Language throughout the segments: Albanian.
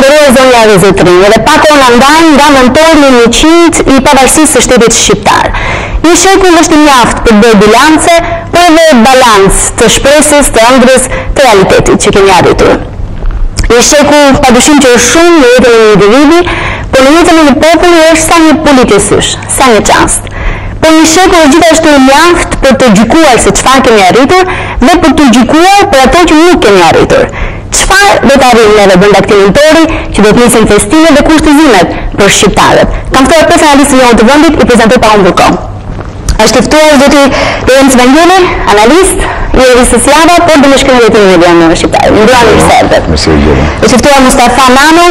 nderuar zonja dhe zotërinj, edhe pak ona ndajnë nga nëntori 100 i pavarësisë së shtetit shqiptar. Një shekull është i mjaft për të bërë bilance, por edhe balancë të shpresës, të ëndrrës, të realitetit që kemi arritur. Një shekull padyshim që është shumë në jetën e një individi, por në jetën e një populli është sa një politikësysh, sa një çast. Por një shekull është gjithashtu i mjaft për të gjykuar se çfarë kemi arritur dhe për të gjykuar për ato që nuk kemi arritur. Çfarë do të arrijmë neve brenda këtij nëntori që do të nisin festimet dhe kushtëzimet për shqiptarët? Kam ftuar pesë analistë jonë të vendit, i prezantoj pa humbur kohë. Është i ftuar zoti Lorenz Vangeli, analist i revistës Java, por dhe me shkrimjet e median shqiptare. Mirëmbrëma Servet. Është i ftuar Mustafa Nano,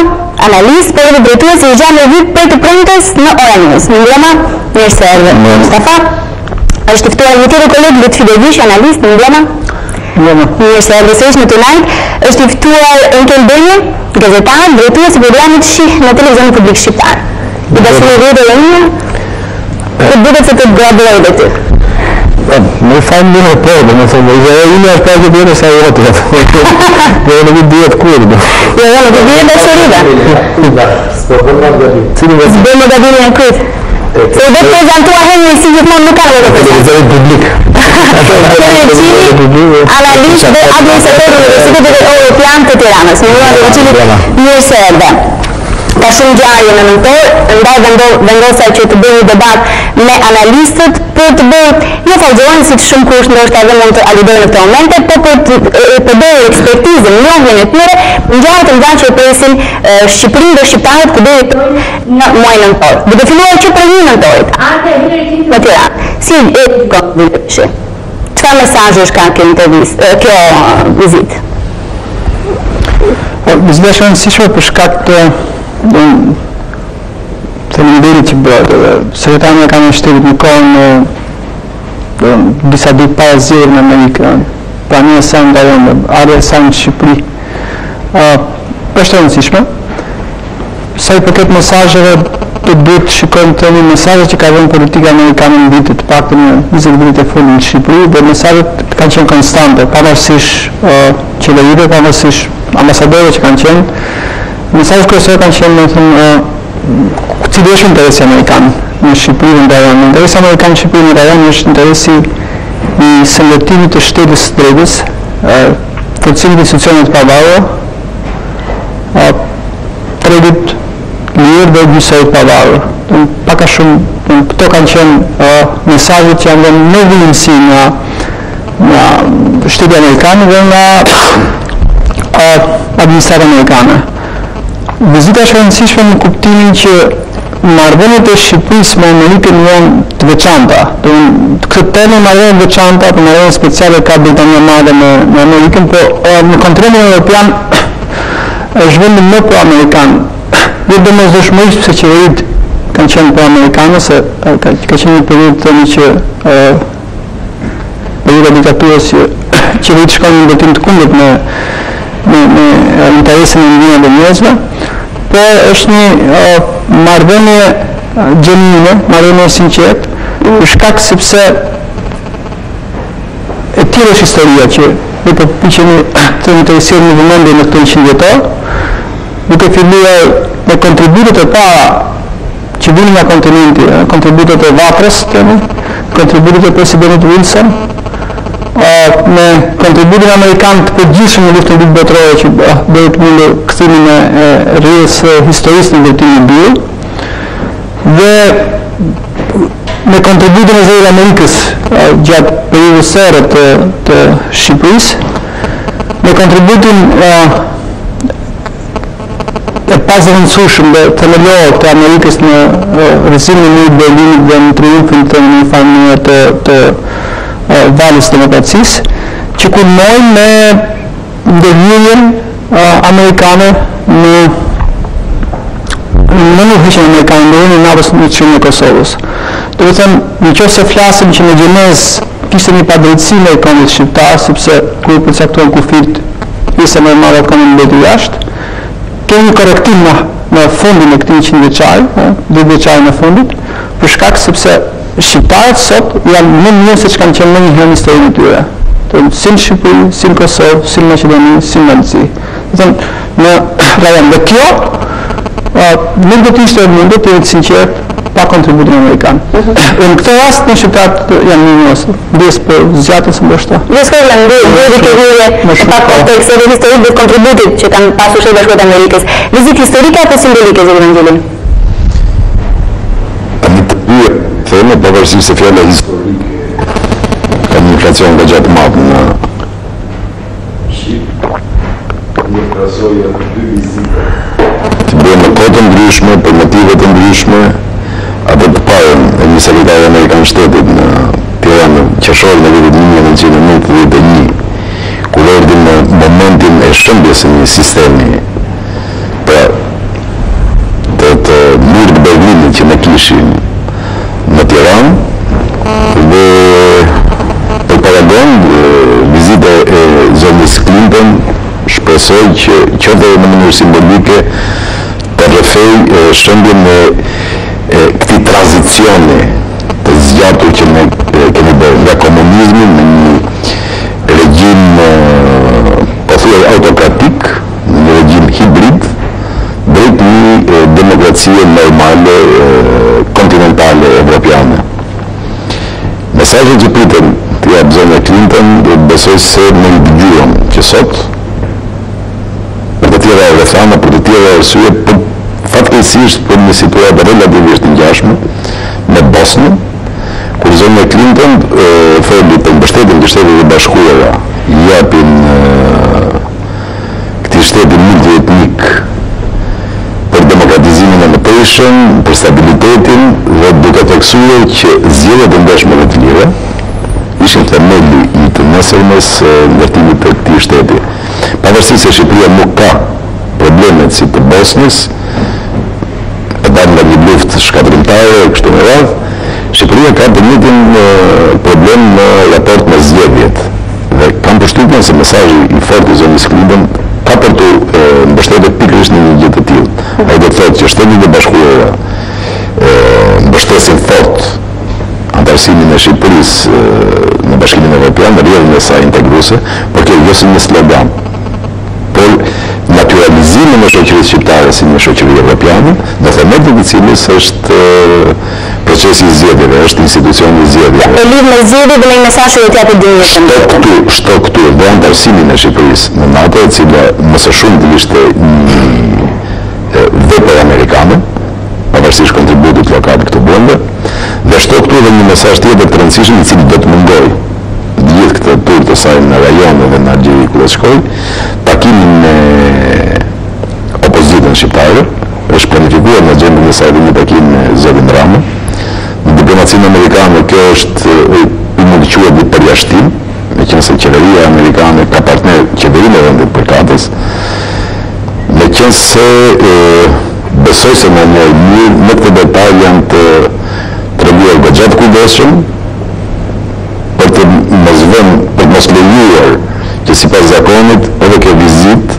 analist, por edhe drejtues i Xhami Vit për të premtes në Ora News. Mirëmbrëma, mirë Servet. Mustafa. Është i ftuar një tjetër koleg Lutfi Devish, analist. Mirëmbrëma. Mirë Servet në Tonight. Është i ftuar Enkel Benje, gazetar, drejtues i programit Shih në televizionin publik shqiptar. I dashur rrjetë e një. Këtë duket se të graduate ty. Më fanë një për, dhe më thëmë, dhe unë është pak e bjene sa jote, dhe në këtë duhet kurdo. Jo, në këtë bjene dashurida. S'bë më gabini në këtë. Se i vetë prezentua henjë si gjithmonë nuk ka në këtë. Televizorin publik. Analist dhe administrator në Universitetet Europian të Tiranës. Mirë se erdhe. Ka shumë gjarje në nëntor, ndaj vendosa që të bëjë një debat me analistët për të bërë një falëzorën si të shumë kusht ndoshta edhe mund të aludojnë në këto momente, por për të bërë ekspertizën, njohjen e tyre, ngjarje të mëdha që presin Shqipërinë dhe shqiptarët kudo jetojnë në muajin nëntor. Duke filluar që prej nëntorit, arte e Tiranë në Tiranë. Si e konsiderosh? Çfarë mesazhesh ka kjo vizitë? Vizita është e rëndësishme për shkak të faleminderit që bëhet edhe sekretari amerikan i shtetit në kohën disa ditë para zgjedhjeve në Amerikë, pranimi e saj nga Londra, ardhja e saj në Shqipëri, është e rëndësishme. Sa i përket mesazheve, do duhet të shikojmë të një mesazhe që ka dhënë politika amerikane në vitet të paktën në 20 vitet e fundit në Shqipëri, dhe mesazhet kanë qenë konstante, pavarësisht qeverisë, pavarësisht ambasadorëve që kanë qenë. Mesazhet kryesor kanë qenë, cili është interesi amerikan në Shqipëri dhe në rajon. Interesi amerikan në Shqipëri dhe në rajon është interesi i shëndetësimit të shtetit së drejtës, forcimit të institucioneve të pavarura, tregtit lirë dhe gjysmërisë të pavarur. Pak a shumë këto kanë qenë mesazhet që janë dhënë në vijimsi nga shteti amerikan dhe nga administrata amerikane. Vizita është e rëndësishme në kuptimin që marrëdhëniet e Shqipërisë me Amerikën janë të veçanta. Këtë temë marrëdhënie të veçanta, për marrëdhënie speciale ka Britania e Madhe me Amerikën, por në kontinentin evropian është vendi më pro-amerikan. Dhe domosdoshmërisht pse qeveritë kanë qenë pro-amerikane, se ka qenë një periudhë të që perioda diktaturës që qeveritë shkojnë në ndërtim të kundërt me interesin e ndjenjave të njerëzve, por është një marrëdhënie gjenuine, marrëdhënie sinqert, për shkak sepse e tillë është historia që ne po përpiqemi të interesojmë në vëmendje në këtë 100 vjetor, duke filluar me kontributet e para që vinë nga kontinenti, kontributet e Vatrës, kontributet e presidentit Wilson, me kontributin amerikan të përgjithshëm në luftën e dytë botërore që deri të mundur kthimin e rrjedhës historisë në ndërtimin e Bill, dhe me kontributin e zërit Amerikës gjatë periudhës së erë të Shqipërisë, me kontributin e pazëvendësueshëm dhe themelor të Amerikës në rrëzimin e Berlinit dhe në triumfin të një farë të valës demokracisë, që kulmojnë me ndërhyrjen amerikane në ndërhyjjen amerikane në navës në qendrën e Kosovës. Do të thënë, nëse flasim që në gjenezë kishte një padrejtësi në kombit shqiptar, sepse kur përcaktuan kufit pjesa më e madhe e kombit mbeti jashtë, kemi një korektim në fundin e këtij 100 vjeçari, 2 vjeçari në fundit, për shkak sepse shqiptarët sot janë më mirë se ç'kanë qenë ndonjëherë në historinë e tyre. Si në Shqipëri, si në Kosovë, si në Maqedoni, si në Valencë. në rajon. Dhe kjo nuk do të ishte mundur të jetë sinqert pa kontributin amerikan. Në këtë rast në shqiptarët janë minimos, ndjes për zgjatës ndoshta. S'ka ndërë të hyrje pa kontekst edhe historik dhe kontributit që kanë pasur Shtetet Bashkuara të Amerikës. Vizitë historike apo simbolike, zoti Vangjeli? Theme pavarësisht se fjala historike ka një inflacion nga gjatë madh në Shqipë. Një krahasoja të dy vizita të bëhen në kohë të ndryshme, për motive të ndryshme. Atë të parën e një sekretari amerikan shtetit në Tiranë qershor në vitin 1991, kur erdhi në momentin e shëmbjes së një sistemi të murë të Berlinit që ne kishim në Tiranë, dhe për paragon vizita e zonës Clinton shpresoj që qoftë në mënyrë simbolike të rrëfej shëmbjen e këtij tranzicioni të zgjatur që ne kemi bërë nga komunizmi në një regjim po thuaj autokratik, në një regjim hibrid drejt një demokracie normale kontinentale evropiane. Mesazhet që pritën të jap zonja Clinton, besoj se ne i dëgjuam që sot për të tjera rrethana, për të tjera arsye, fatkeqësisht për një situatë relativisht të ngjashme me Bosnjën, kur zonja Clinton foli për mbështetjen e Shtetit Bashkuara, japin këtij shteti multietnik për demokratizimin e mëtejshëm, për stabilitetin dhe duke theksuar që zgjedhjet e ndeshme dhe të lira ishin themeli i të nesërmes ndërtimit të këtij shteti. Pavarësisht se Shqipëria nuk ka problemet si të Bosnjës, e dalë nga një luftë shkatrimtare, kështu me radhë, Shqipëria ka të njëjtin problem në raport me zgjedhjet. Dhe kam përshtypjen se mesazhi i fortë i zonës Clinton ka për të mbështetur pikërisht në një gjë të tillë. Ai do të thotë që Shtetet e Bashkuara mbështesin fort antarësimin e Shqipërisë në Bashkimin Evropian, rrjedhën e saj integruese, por kjo jo si një slogan, por naturalizimin e shoqërisë shqiptare si një shoqëri evropiane, në themelin e të cilës është procesi i zgjedhjeve, është institucioni i zgjedhjeve. E lidh me zgjedhjet dhe me mesazhet që t'japet dinjitën. Shto këtu dhe antarësimin e Shqipërisë në NATO, e cila më së shumti ishte një vepër amerikane, pavarësisht kontributit lokal këtu brenda, dhe shto këtu dhe një mesazh tjetër të rëndësishëm i cili do të mungoj gjithë këtë tur të saj në rajone dhe në Algjeri ku do shkoj, takimin me opozitën shqiptare, është planifikuar në agjendën e saj dhe një takim me zotin Rama. Në diplomacinë amerikane kjo është i mund të quhet një përjashtim, meqense qeveria amerikane ka partner qeverinë e vendit përkatës, meqense besoj se në një mirë në këtë detaj janë të treguar goxha të kujdesshëm për të mos lejuar që sipas zakonit edhe kjo vizitë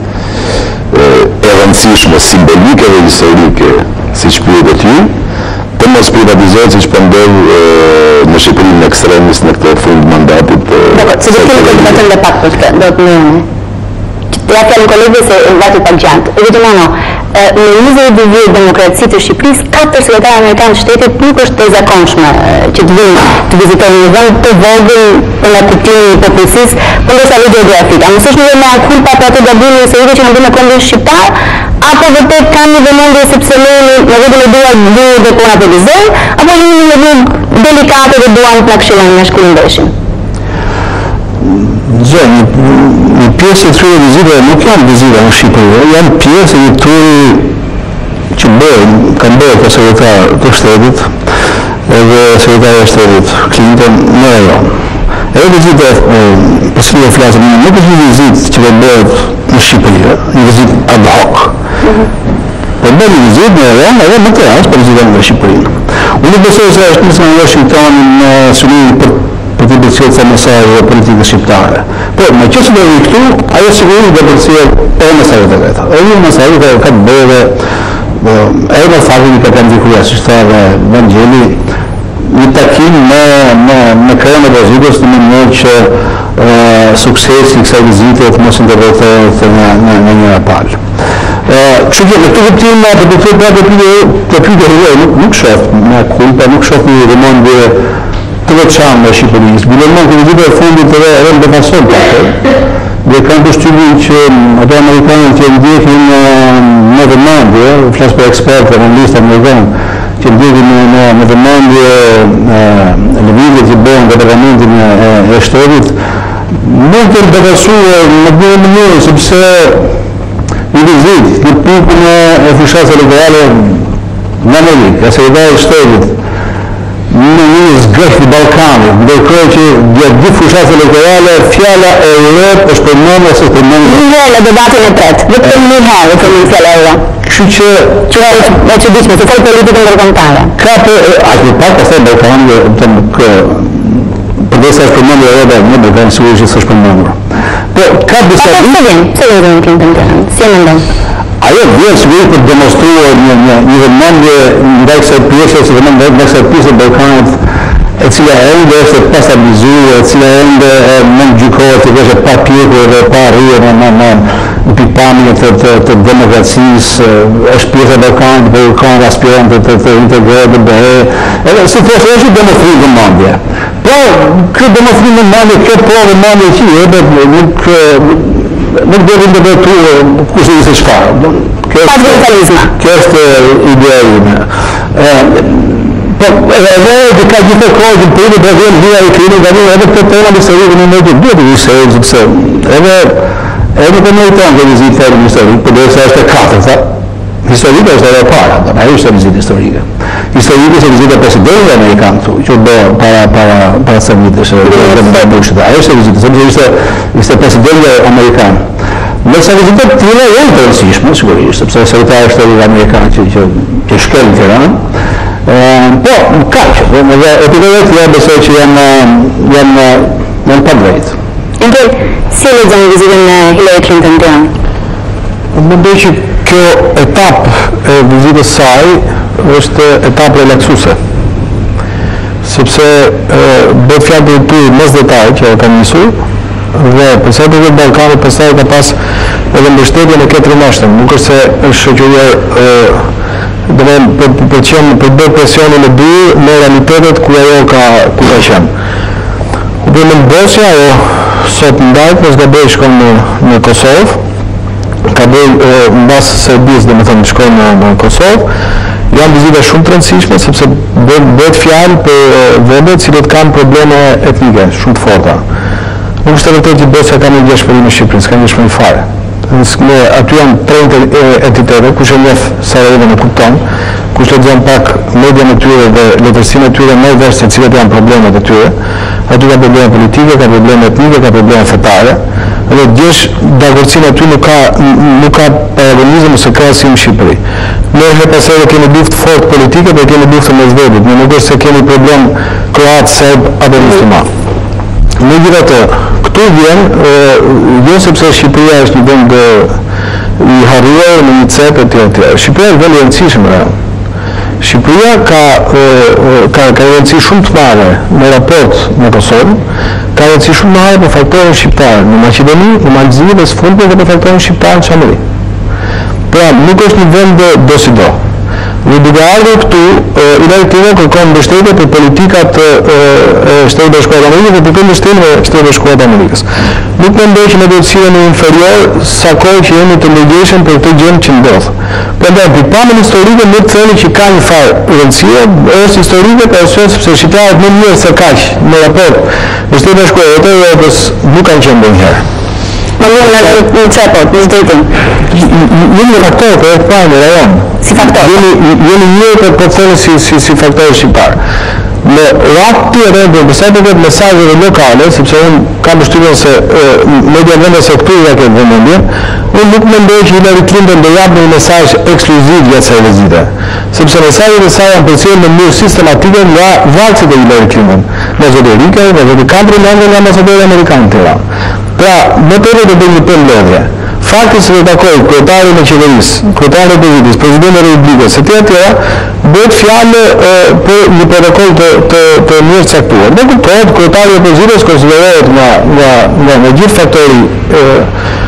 e rëndësishme simbolike dhe historike siç pyetet ju, të mos privatizohet siç po ndodh në Shqipërinë ekstremis në këtë fund mandatit. Se do të kemi vetëm dhe pak për këtë, do të më ja fjalën kolegëve se vati pak gjatë. Vetëm në 22 vjet demokracisë të Shqipërisë, 4 sekretarë amerikanë të shtetit nuk është e zakonshme që të vinë të vizitojnë një vend të vogël për nga kuptimin e popullsisë, por ndoshta edhe gjeografik. A mos është një mea culpa për atë gabimin historik që kanë bërë në kombin shqiptar, apo vërtet kanë një vëmendje sepse ne vetëm e duam dhe po na televizor, apo një gjë delikate dhe duan të na këshillojnë në shkollë ndeshim? Një pjesë e këtyre vizitave nuk janë vizita në Shqipëri, janë pjesë e një turi që kanë bërë për sekretar të shtetit edhe sekretarja e shtetit Clinton në rajon. Edhe vizita për cilën flasim nuk është një vizitë që bëhet në Shqipëri, një vizitë ad hoc. Po bën një vizitë në rajon edhe në këtë rast për vizitën në Shqipërinë. Unë besoj se është nisur nga Washingtoni në synim për të bërësirë të mesazhe dhe politikës shqiptare. Por, me që se do vi këtu, ajo sigurisht do bërësirë e mesazhet e veta. E një mesazhet e ka të bërë e në faktin i ka të ndikuja, si shtarë Vangjeli, një takim me krejën e vazhjitës në mënyrë që suksesi kësaj vizite të mos interpretohet në një palë. Kështu që në këtë kuptim për të thënë pyetja nuk shoh me kulpa, nuk shoh një remondje të veçantë në Shqipëri. Zbulohet në vizitën e fundit edhe në Befason dhe kanë përshtypjen që ato amerikanët që ndjekin në vëmendje, flas për ekspertë, analistë amerikanë, që ndjekin në vëmendje lëvizjet që bëhen në Parlamentin e Shtetit, nuk të përgatitur në një mënyrë sepse i vizitë në pikën e fushatës elektorale në Amerikë, sekretari i Shtetit në një zgërt i Ballkanit, ndërkohë që gjatë gjithë fushatës elektorale fjala e Europë është përmendur ose përmendur. Një herë në debatin e tretë, vetëm një herë kemi fjala euro. Kështu që e çuditshme, se fol politikën ndërkombëtare. Ka aq më pak pastaj Ballkani, përderisa është përmendur Europa, në Ballkan sigurisht është përmendur. Po ka disa pse vjen Clinton këtu? Si e mendon? Ajo vjen sigurisht për të demonstruar një vëmendje ndaj kësaj pjese ose ndaj kësaj pjese të Ballkanit, e cila ende është pa stabilizuar, e cila ende nuk gjykohet që është pa pjekur dhe pa rryer në pikpamjen të demokracisë, është pjesa e Ballkanit për kanë aspirante të integrohet në BE. Edhe si thosë është demonstrim vëmendje. Po kjo demonstrim vëmendje, kjo provë vëmendje që nuk do të interpretuar kush ishte çfarë. Kjo është ideja ime. Po edhe ka gjithë kohë që për të vënë via e klinikë tani edhe këtë tema historike në mënyrë duhet të ishte sepse edhe për meriton të vizitë historike, përderisa është e katërta. Historike është edhe e para, ajo është vizitë historike. Historike është vizita e presidentit amerikan këtu, që bëu para sa vitesh, ajo është vizitë, sepse ishte presidenti amerikan. Nëse vizitat të tjera janë të rëndësishme, sigurisht, sepse sekretari i Shtetit amerikan që shkel në Tiranë, po kaq, dhe epitetet ja besoj që janë pa drejtë. Angel, si lexon vizitën e Hillary Clinton në Tiranë? Mendoj që kjo etapë e vizitës saj është etapë relaksuese, sepse bëhet fjalë për ty mes detajit që ka nisur dhe përsa të këtë Ballkanit pastaj ka pas edhe mbështetjen e këtë rëmashtëm. Nuk është se është shoqëruar për të bërë presionin e dyr në realitetet ku ajo ka qenë. Dhe në Bosnia ajo sot ndajt nësë gabej shkon në Kosovë, ka bëj mbas Serbisë domethënë shkon në Kosovë. Janë vizita shumë të rëndësishme sepse bëhet fjalë për vende të cilët kanë probleme etnike shumë të forta. Nuk është e vërtetë që Bosnia ka një ngjeshmëri me Shqipërinë, s'ka ngjeshmëri fare. Aty janë tre entitete, kush e njeh Sarajevon e kupton, kush lexon pak median e tyre dhe letërsinë e tyre më vesh se cilat janë problemet e tyre. Aty ka probleme politike, ka probleme etnike, ka probleme fetare. Dhe djesh dakordsinë aty nuk ka paragonizëm ose krahasim në Shqipëri. Ne pastaj kemi luftë fort politike, por kemi luftë mesvedit, nuk është se kemi problem kroat, serb apo musliman. Megjithatë, këtu vjen, jo sepse Shqipëria është një vend i harruar në një cep e tjera. Shqipëria është vend i rëndësishëm. Shqipëria ka rëndësi shumë të madhe në raport me Kosovën, ka rëndësi shumë të madhe për faktorin shqiptar në Maqedoni, në Malzi dhe së fundmi dhe për faktorin shqiptar në Çamëri. Pra, nuk është një vend do si do. Dhe duke ardhur këtu, Hillary Clinton kërkon mbështetje për politikat e Shtetit Bashkuar të Amerikës dhe për mbështetjen e Shtetit Bashkuar të Amerikës. Nuk mendoj që ne do të silemi inferior sa kohë që jemi të ndërgjegjshëm për këtë gjë që ndodh. Prandaj, pikpamjen historike nuk thoni që ka një farë rëndësie, është historike për arsye sepse shqiptarët më mirë se kaq në raport me Shtetin Bashkuar të Evropës nuk kanë qenë ndonjëherë. Në qepot, në zdetin? Jemi në faktor, për e këpaj në rajon. Si faktor? Jemi një për të thënë si faktor shqiptar. Në ratë tjere, përsa të këtë mesajëve lokale, sepse unë kam përshtypjen se media vende se këtu nga këtë vëmendje, unë nuk mendoj që Hillary Clinton do japë një mesaj ekskluziv gjatë saj vizite. Sepse mesajët e saj janë përcjellë në mënyrë sistematike nga vargjet e Hillary Clinton, nga zoti Rike, nga zoti Cameron, nga ambasadori amerikan të Tiranë. Pra, më të të bëjmë një përmbledhje. Fakti se të takoj kryetarin e qeverisë, kryetarin e Devitis, presidentin e Republikës, etj. Bëhet fjalë për një protokoll të njerëz përcaktuar. Dhe kuptohet, kryetari i opozitës konsiderohet nga gjithë faktori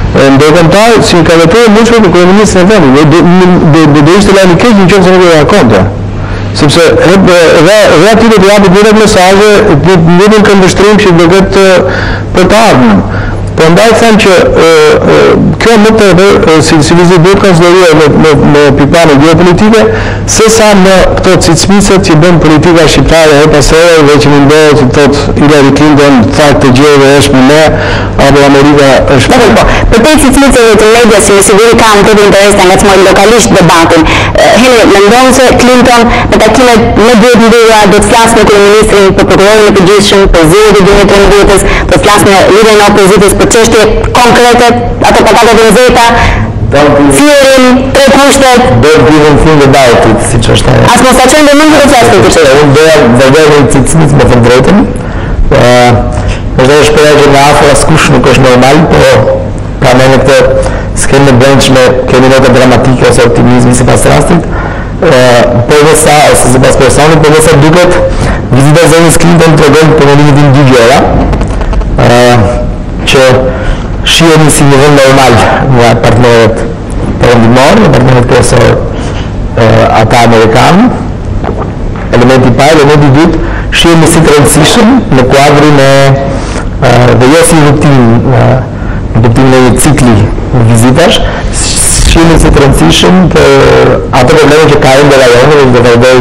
ndërkombëtar si ka vepruar më shumë kryeministri i vendit. Do ishte lajm i keq nëse nuk e rakonte. Sepse edhe aty do të japë direkt mesazhe, nuk kanë këndvështrim që do ketë për të ardhmen. Prandaj them që kjo më tepër si vizit duhet konsideruar në pikpamje geopolitike, sesa në këto cicmicet që bën politika shqiptare her pas here dhe që mundohet të thotë Hillary Clinton fakt të gjëve është me ne apo Amerika është me ne. Për te cicmiceve të medias që me siguri kanë të interes të ngacmojnë lokalisht debatin, Henry, mendon se Clinton në takimet në duhet ndyrua do të flasë me kryeministrin, për prokurorin e përgjithshëm, për zyrët e 2013-s, do të flasë me liderin e opozitës për çështje konkrete, ato patatet e nxehta, thirrjen, 3 kushtet. Do të vijmë në fund të debatit, siç është ajo. As mos ta çojmë mend të flasë këtë çështje. Unë doja vërdoj cicmit me të drejtën. Është shpera që nga afër askush nuk është normal, po pra ne këtë s'kemi në brendshme, kemi nota dramatike ose optimizmi sipas rastit. Por dhe sa, ose sipas personit, por dhe sa duket, vizita e zonës Clinton tregon për mendimin tim 2 gjëra. Që shihemi si një vend normal nga partnerët perëndimor, nga partnerët kryesor ata amerikanë. Elementi i parë, elementi i dytë, shihemi si të rëndësishëm në kuadrin e dhe jo si rutin në kuptimin e një cikli në vizitash, shihemi si të rëndësishëm për ato probleme që ka ende rajoni dhe do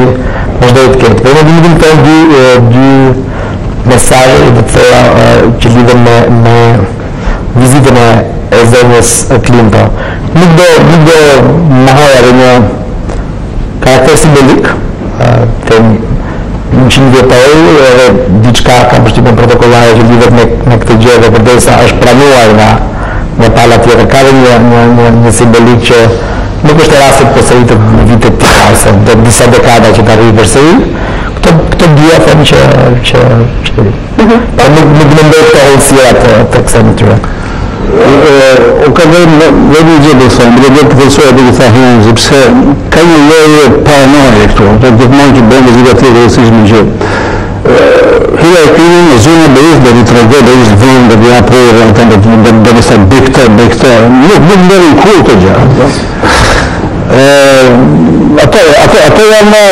vazhdoj të ketë. Për mendimin tim dy mesazhe dhe të thoya që lidhen me vizitën e zonës Clinton. Nuk do mohoj edhe një karakter simbolik, them 100 vjetor edhe diçka ka përshtypjen protokollare që lidhet me këtë gjë dhe përdesa është pranuar nga pala tjetër. Ka dhe një simbolik që nuk është e rastit përsëritet në vitet të tjera ose disa dekada që të arrijë përsëri. Këto dhja them që nuk mendoj të hollësira të kësaj natyre. O ka vetëm një gjë do them, do të përfaqësoj atë që tha Henry, sepse ka një lloj paranoje këtu, do të thonë që bën vizita të rëndësishme një gjë. Hillary Clinton në zonën e Beirut do të tregoj do ishte vend do të japë rëndë do të sa bikte, nuk ndërrin kur të gjë. Ato janë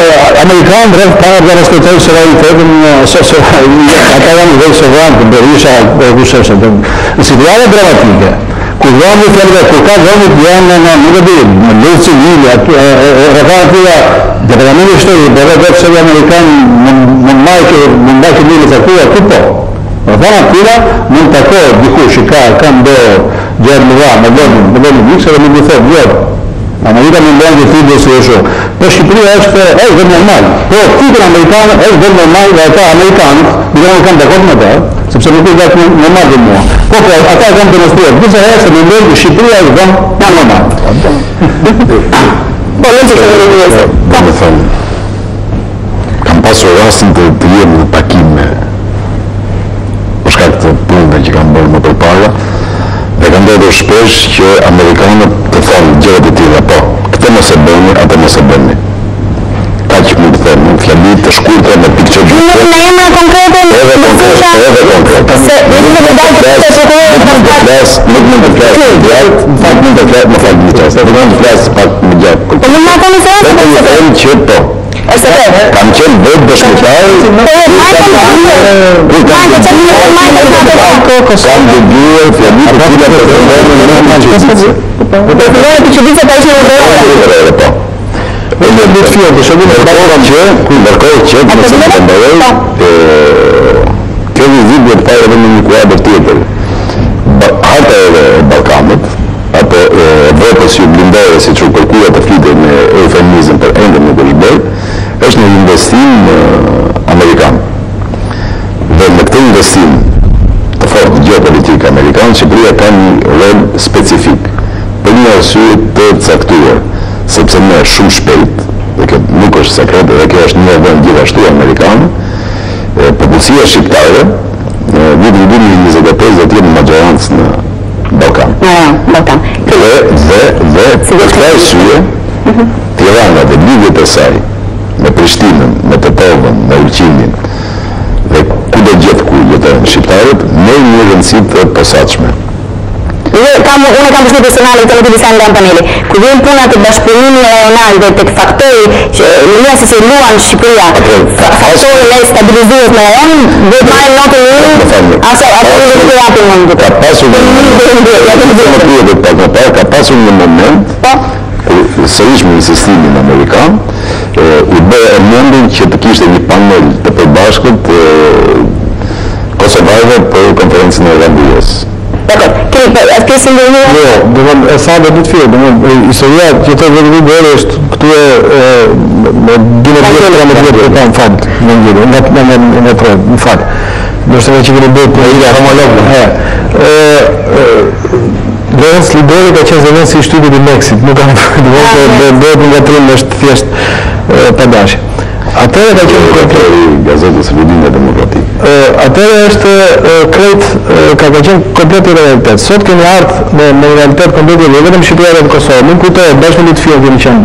amerikanë rreth para dhe respektojnë suverenitetin, ata janë dhe sovranë, për isha kusheshe. Në situatë dramatike, kur vëmit janë kur ka vëmit janë në lojë civile, rrethana departamenti i shtetit, dhe vetë amerikanë në mbajtje një takuar këtu. Rrethana tira mund të takohet dikush që ka ndo gjatë mëdha, me vëmit mikse dhe nuk i thotë jo. Amerika më ndonjë të tillë si është. Po Shqipëria është vend normal. Po titulli amerikan është vend normal dhe ata amerikanët nuk kanë dakord me të, sepse nuk është vetë normal dhe mua. Po ata kanë demonstruar disa herë se mendojnë që Shqipëria është vend normal. Po lëndë që do të them. Kam pasur rastin të jem në takim me për shkak të punëve që kam bërë më përpara. Dhe ka ndodhur shpesh që amerikanët të thonë gjërat e tilla, po, këtë mos e bëni, atë mos e bëni. Kaq mund të them, në fjali të shkurtra me pikë që Në emra konkrete, edhe konkrete. Se nuk mund të dalë të nuk mund të flas gjatë, fakt mund të flas më fal gjatë. Do të flas pak më gjatë. Po nuk ma koni se do të them që po. Është vetë. Kam qenë vetë dëshmitar. Kam dëgjuar fjali të tilla për vendin e Maqedonisë. Po të fillojë të çuditse pa ishte ndërrohet. Po. Unë do të filloj të shohim ndërkohë që mos e ndërroj. Kjo vizitë do të fare edhe në një kuadër tjetër. Harta e Ballkanit apo votës jubilindore siç u kërkuar të flitet me eufemizëm për ende nuk është bërë, është një investim amerikan. Dhe në këtë investim të fortë geopolitik amerikan, Shqipëria ka një rol specifik për një arsye të caktuar, sepse ne shumë shpejt, dhe kjo nuk është sekret, dhe kjo është një vend gjithashtu amerikan, popullsia shqiptare vitin 2025 do të jetë majorancë në Ballkan. Ballkan. Dhe për këtë arsye, Tirana dhe lidhjet e saj me Prishtinën, me Tetovën, me Ulqimin dhe shqiptarët me një rëndësi të posaçme. Unë kam përshtypjen personale këtë nuk e disa nga paneli. Kur vjen puna të bashkëpunimit rajonal dhe tek faktori që mënyra se si luan Shqipëria, faktori e stabilizues në rajon, do të marrë notën e ato nuk do japin mend. Ka pasur një moment kur sërish me insistimin amerikan u bë e mundin që të kishte një panel të përbashkët kosovarëve për konferencën e Irlandës. Dakor, atë pjesën e një? Jo, e sa do të fillë, historia që të vërë bërë është këtu e dine bërë në fakt, në fakt. Nështë që kërë bërë për ila homologë. Vërës Libori ka qenë zënën si shtypit i Meksit, nuk kam bërë nga trim është thjesht padashi. Atëre ka qenë gazetës Rudina Demokratik. Atëre është krejt ka qenë komplet i realitet. Sot kemi ardhë në realitet komplet i vetëm Shqipëria dhe Kosovë. Nuk kujtoj, bashkë me Litfia kemi qenë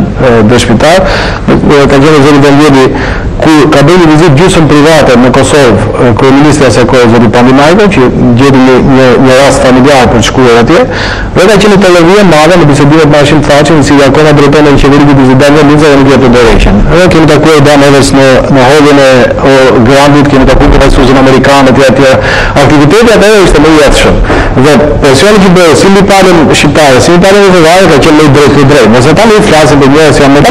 dëshpitar, ka qenë Zoti Dangeli ku ka bërë një vizit gjysmë private në Kosovë, kryeministri asaj kohe Zoti Pandimajko, që gjeti një rast familjar për të shkuar atje, dhe ka qenë televizion madhe në bisedimet me Hashim Thaçin, si akoma drejton në qeveri këtë Zidane Liza dhe në këtë Dorëshin. Edhe kemi takuar Dan Evers në hodhjen e Grandit, kemi takuar të vajzuzën amerikanë etj. Aktiviteti atë ishte më i jetshëm. Dhe presioni që bëhet si lipalën shqiptare, si lipalën evropare ka qenë më i drejtë. Nëse ata nuk flasin për njerëz janë më të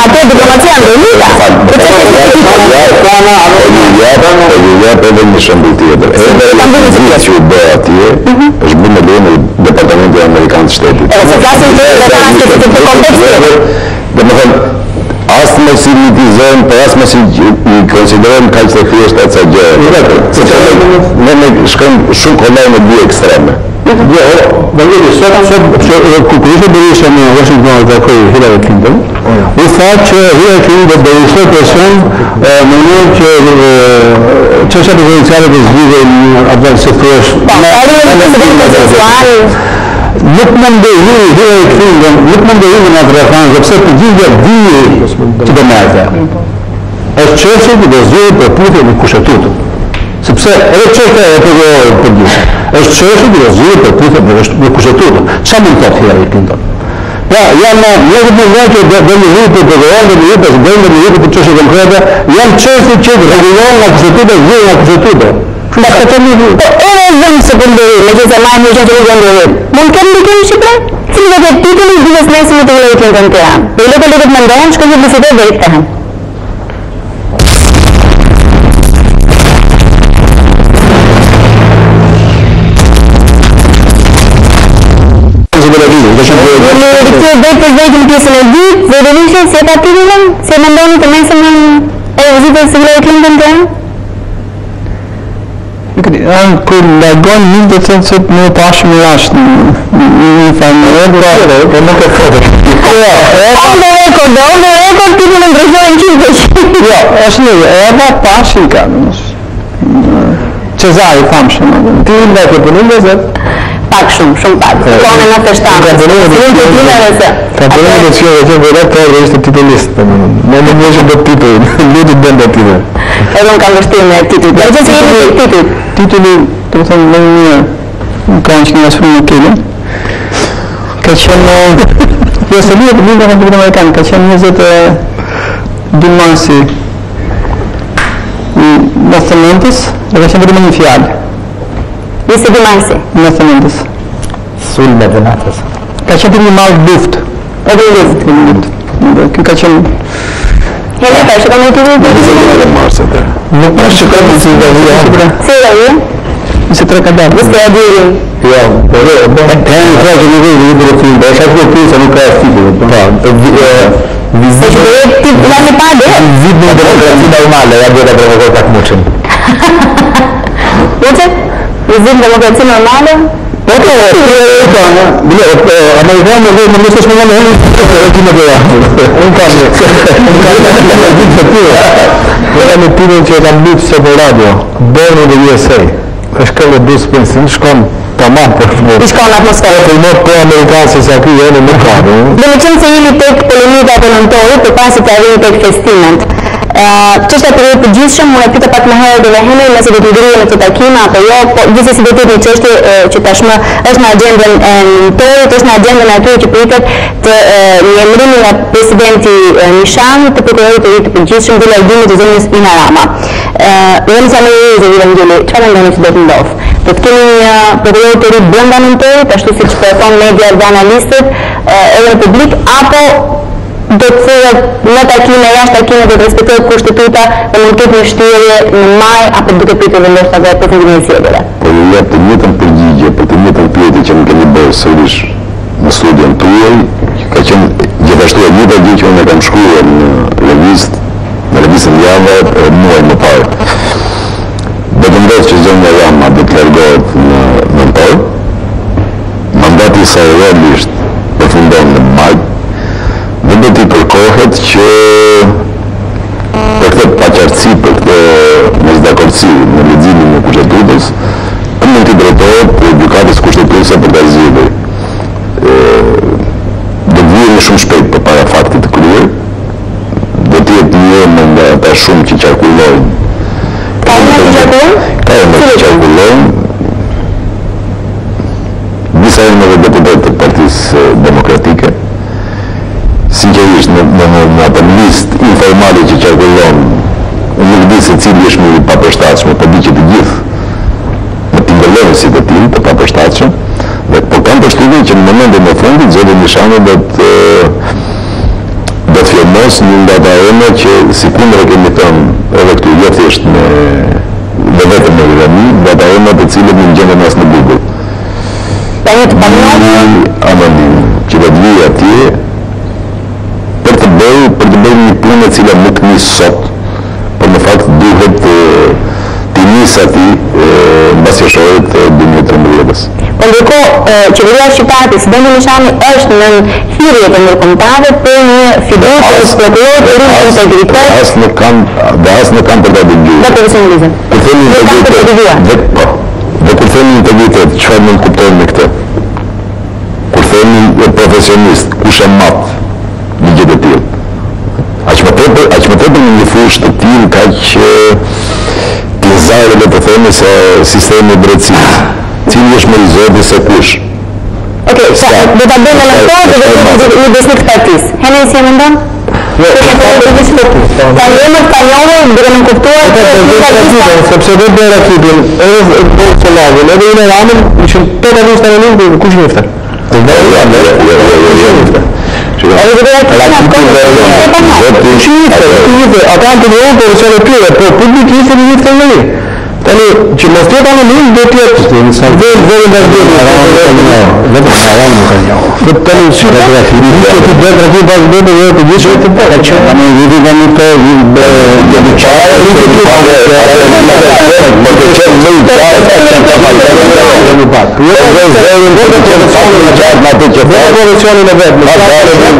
atë diplomacia ndërmjetëse. Ja për edhe një shembull tjetër. Edhe vizita që u bë atje është bërë me lejen e Departamentit Amerikan të Shtetit. Se flasin për kontekstin. Domethënë as mos i mitizojmë, por as mos i konsiderojmë kaq të thjeshtë atë gjë. Ne shkojmë shumë kollaj në dy ekstreme. Jo, vëllai, kur ishte Berisha në Washington dhe Hillary Clinton, u tha që Hillary Clinton do ishte person në mënyrë që çështja prezidenciale të zgjidhej në atë se thuaç. Nuk mendoj Hillary Clinton, nuk mendoj në atë rrethana, sepse të gjithë di që do merrte. Është çështje që do zgjidhet për puthje me kushtetutë. Sepse edhe çështja e përgjithshme është çështje që do zgjidhet për puthje me kushtetutë. Çfarë mund të thotë Hillary Clinton? Ja, janë një gjë që do të vijë për programin e vjetës, do të vijë për çështje konkrete, janë çështje që rregullohen nga kushtetuta, vjen nga kushtetuta. Ma këtë një edhe zëmë sekundari, me gjithë marrë një qëtë rrugë mund kemë në kemë Shqipëre? Cili dhe të titulli i biznes nesër të Hillary Clinton të janë. Dhe i letë të mendojnë, shkën që bisetet dhe i të tëhen. Në pjesën e dytë, dhe dhe vishën, si e pa titullën, si e mendojnë të mesën e vizitës së Hillary Clinton të janë? Kur largon një do të thënë se më pashëm i ashtë një familje, por nuk e foto. On the record titullën ndryshojnë qytesh. Jo, është një, edhe pashi ka. Cezari famshëm. Ti nga ke punuar me zot? Pak shumë pak. Konë në 97. Ka punuar të shkojë të vëre për ishte titullist. Ne nuk jemi do titull, lutë bën do titull. Edhe unë kam vështirë me titull. Dhe që jemi titull. Titulli, të thënë më një ka që një asfru në kele. Ka qenë, jo se lië për linë nga Republikën Amerikanë, ka qenë 22 marsi në thëmëntës, dhe ka qenë vetëm një fjallë. 22 marsi? Në thëmëntës. Sulme dhe natës. Ka qenë një marë luft. Edhe luft. Kjo ka qenë... Hele, ka që ka në të vijë? Nuk është që ka në të vijë. Se e vijë? Nëse tre ka darë. Nëse e vijë? Jo, e në të që në vijë në të film, e shakë në pisa nuk ka e stipu. Vizit në demokraci normale, ja bjeta provokoj pak muqën. Uqe? Vizit në demokraci normale? Amerikanë në vejë në mësë shmëllë në hëllë e kime të jahë. Unë kam në tyrën që e kam lutë se për radio, Born in the USA, është këllë Bruce Springsteen, shkon të mamë për fërë. I shkon në atmosferë. Për mërë për Amerikanë se sa kërë e në më kërë. Dhe në qënë se jemi tek polemika të nëntori, për pasi të arrimi tek festimet. Çështja e përgjithshëm, unë e pyeta pak më herët edhe Henry nëse do të ndryhet në këtë takim apo jo, po gjithsesi do të jetë një çështje që tashmë është në agjendën e monitorit, është në agjendën e atyre që pritet të emërimin nga presidenti Nishani të prokurorit të ri të përgjithshëm dhe largimit të zonës Ina Rama. Dhe nëse më jeni Evangeli, çfarë mendoni se do të ndodh? Do të kemi një prokuror të ri brenda monitorit, ashtu siç po e thon media dhe analistët, edhe në publik, apo do të thotë në takime, jashtë takime do të respektohet kushtetuta dhe mund të ketë një shtyje në maj apo duke pritur vendosa dhe përfundimin e zgjedhjeve. Po ju jap të njëjtën përgjigje për të njëjtën pyetje që më keni bërë sërish në studion tuaj, ka qenë gjithashtu e njëjta gjë që unë e kam shkruar në revistën Java muaj më parë. Do të ndodhë që zonja Rama do të largohet në nëntor, mandati i saj realisht përfundon në maj, dhe do t'i përkohet që për këtë paqartësi, për këtë mesdakordsi në leximin e kushtetutës, mund t'i drejtohet gjykatës kushtetuese për ta zgjidhur. Do të vijë shumë shpejt përpara faktit të kryer, do të jetë një emër nga ata shumë që qarkullojnë. Ka emër që qarkullojnë. Disa emër dhe deputet të Partisë Demokratike. Sinqerisht, në atë listë informale që qarkullon, unë nuk di se cili është më i papërshtatshëm, po di që të gjithë në tingëllonësit e tim të papërshtatshëm, dhe po kam përshtypjen që në momentin e fundit zoti Nishani do të firmos një nga ata emra që sikundër e kemi thënë edhe këtu jo thjesht dhe vetëm në ironi, nga ata emra të cilët nuk gjenden as në Google. Anonim që do të vijë atje për të bërë një punë e cila nuk nis sot, por në fakt duhet të nis atij mbasjeshorët e 2013-s. Po ndërkohë, qeveria shqiptare, presidenti Nishani është në thirrje të ndërkombëtare për një fiducie të prokurorit të ri të integritet. Dhe as në kam për ta dëgjuar. Dhe profesionalizëm. Kur themi integritet, dhe kur themi integritet, çfarë mund kuptojmë me këtë? Kur themi profesionist, kush e mat ligjet e tillë? Aq më tepër në një fushë të tillë kaq tillzare, le të themi, se sistemi i drejtësisë. Cili është më i zoti se kush? Okej, do ta bëjmë në kohë dhe një besnik partisë. Henry si e mendon? Jo, ka emër spanjoll, duke më kuptuar sepse do bëra tipin edhe Bolsonaro, edhe Ina Ramën ishin totalisht anonim dhe kush njefte. Ata të njëjtë profesionet të tyre, po publikisht e njëjtë të njëri. Tani, që mos tjetë anonim, do tjetë dhe nga zhjeti. Tani, që të dhe raki pas dhe dhe të gjithë të bërë. Tani, vidi nga një të dhe qarë,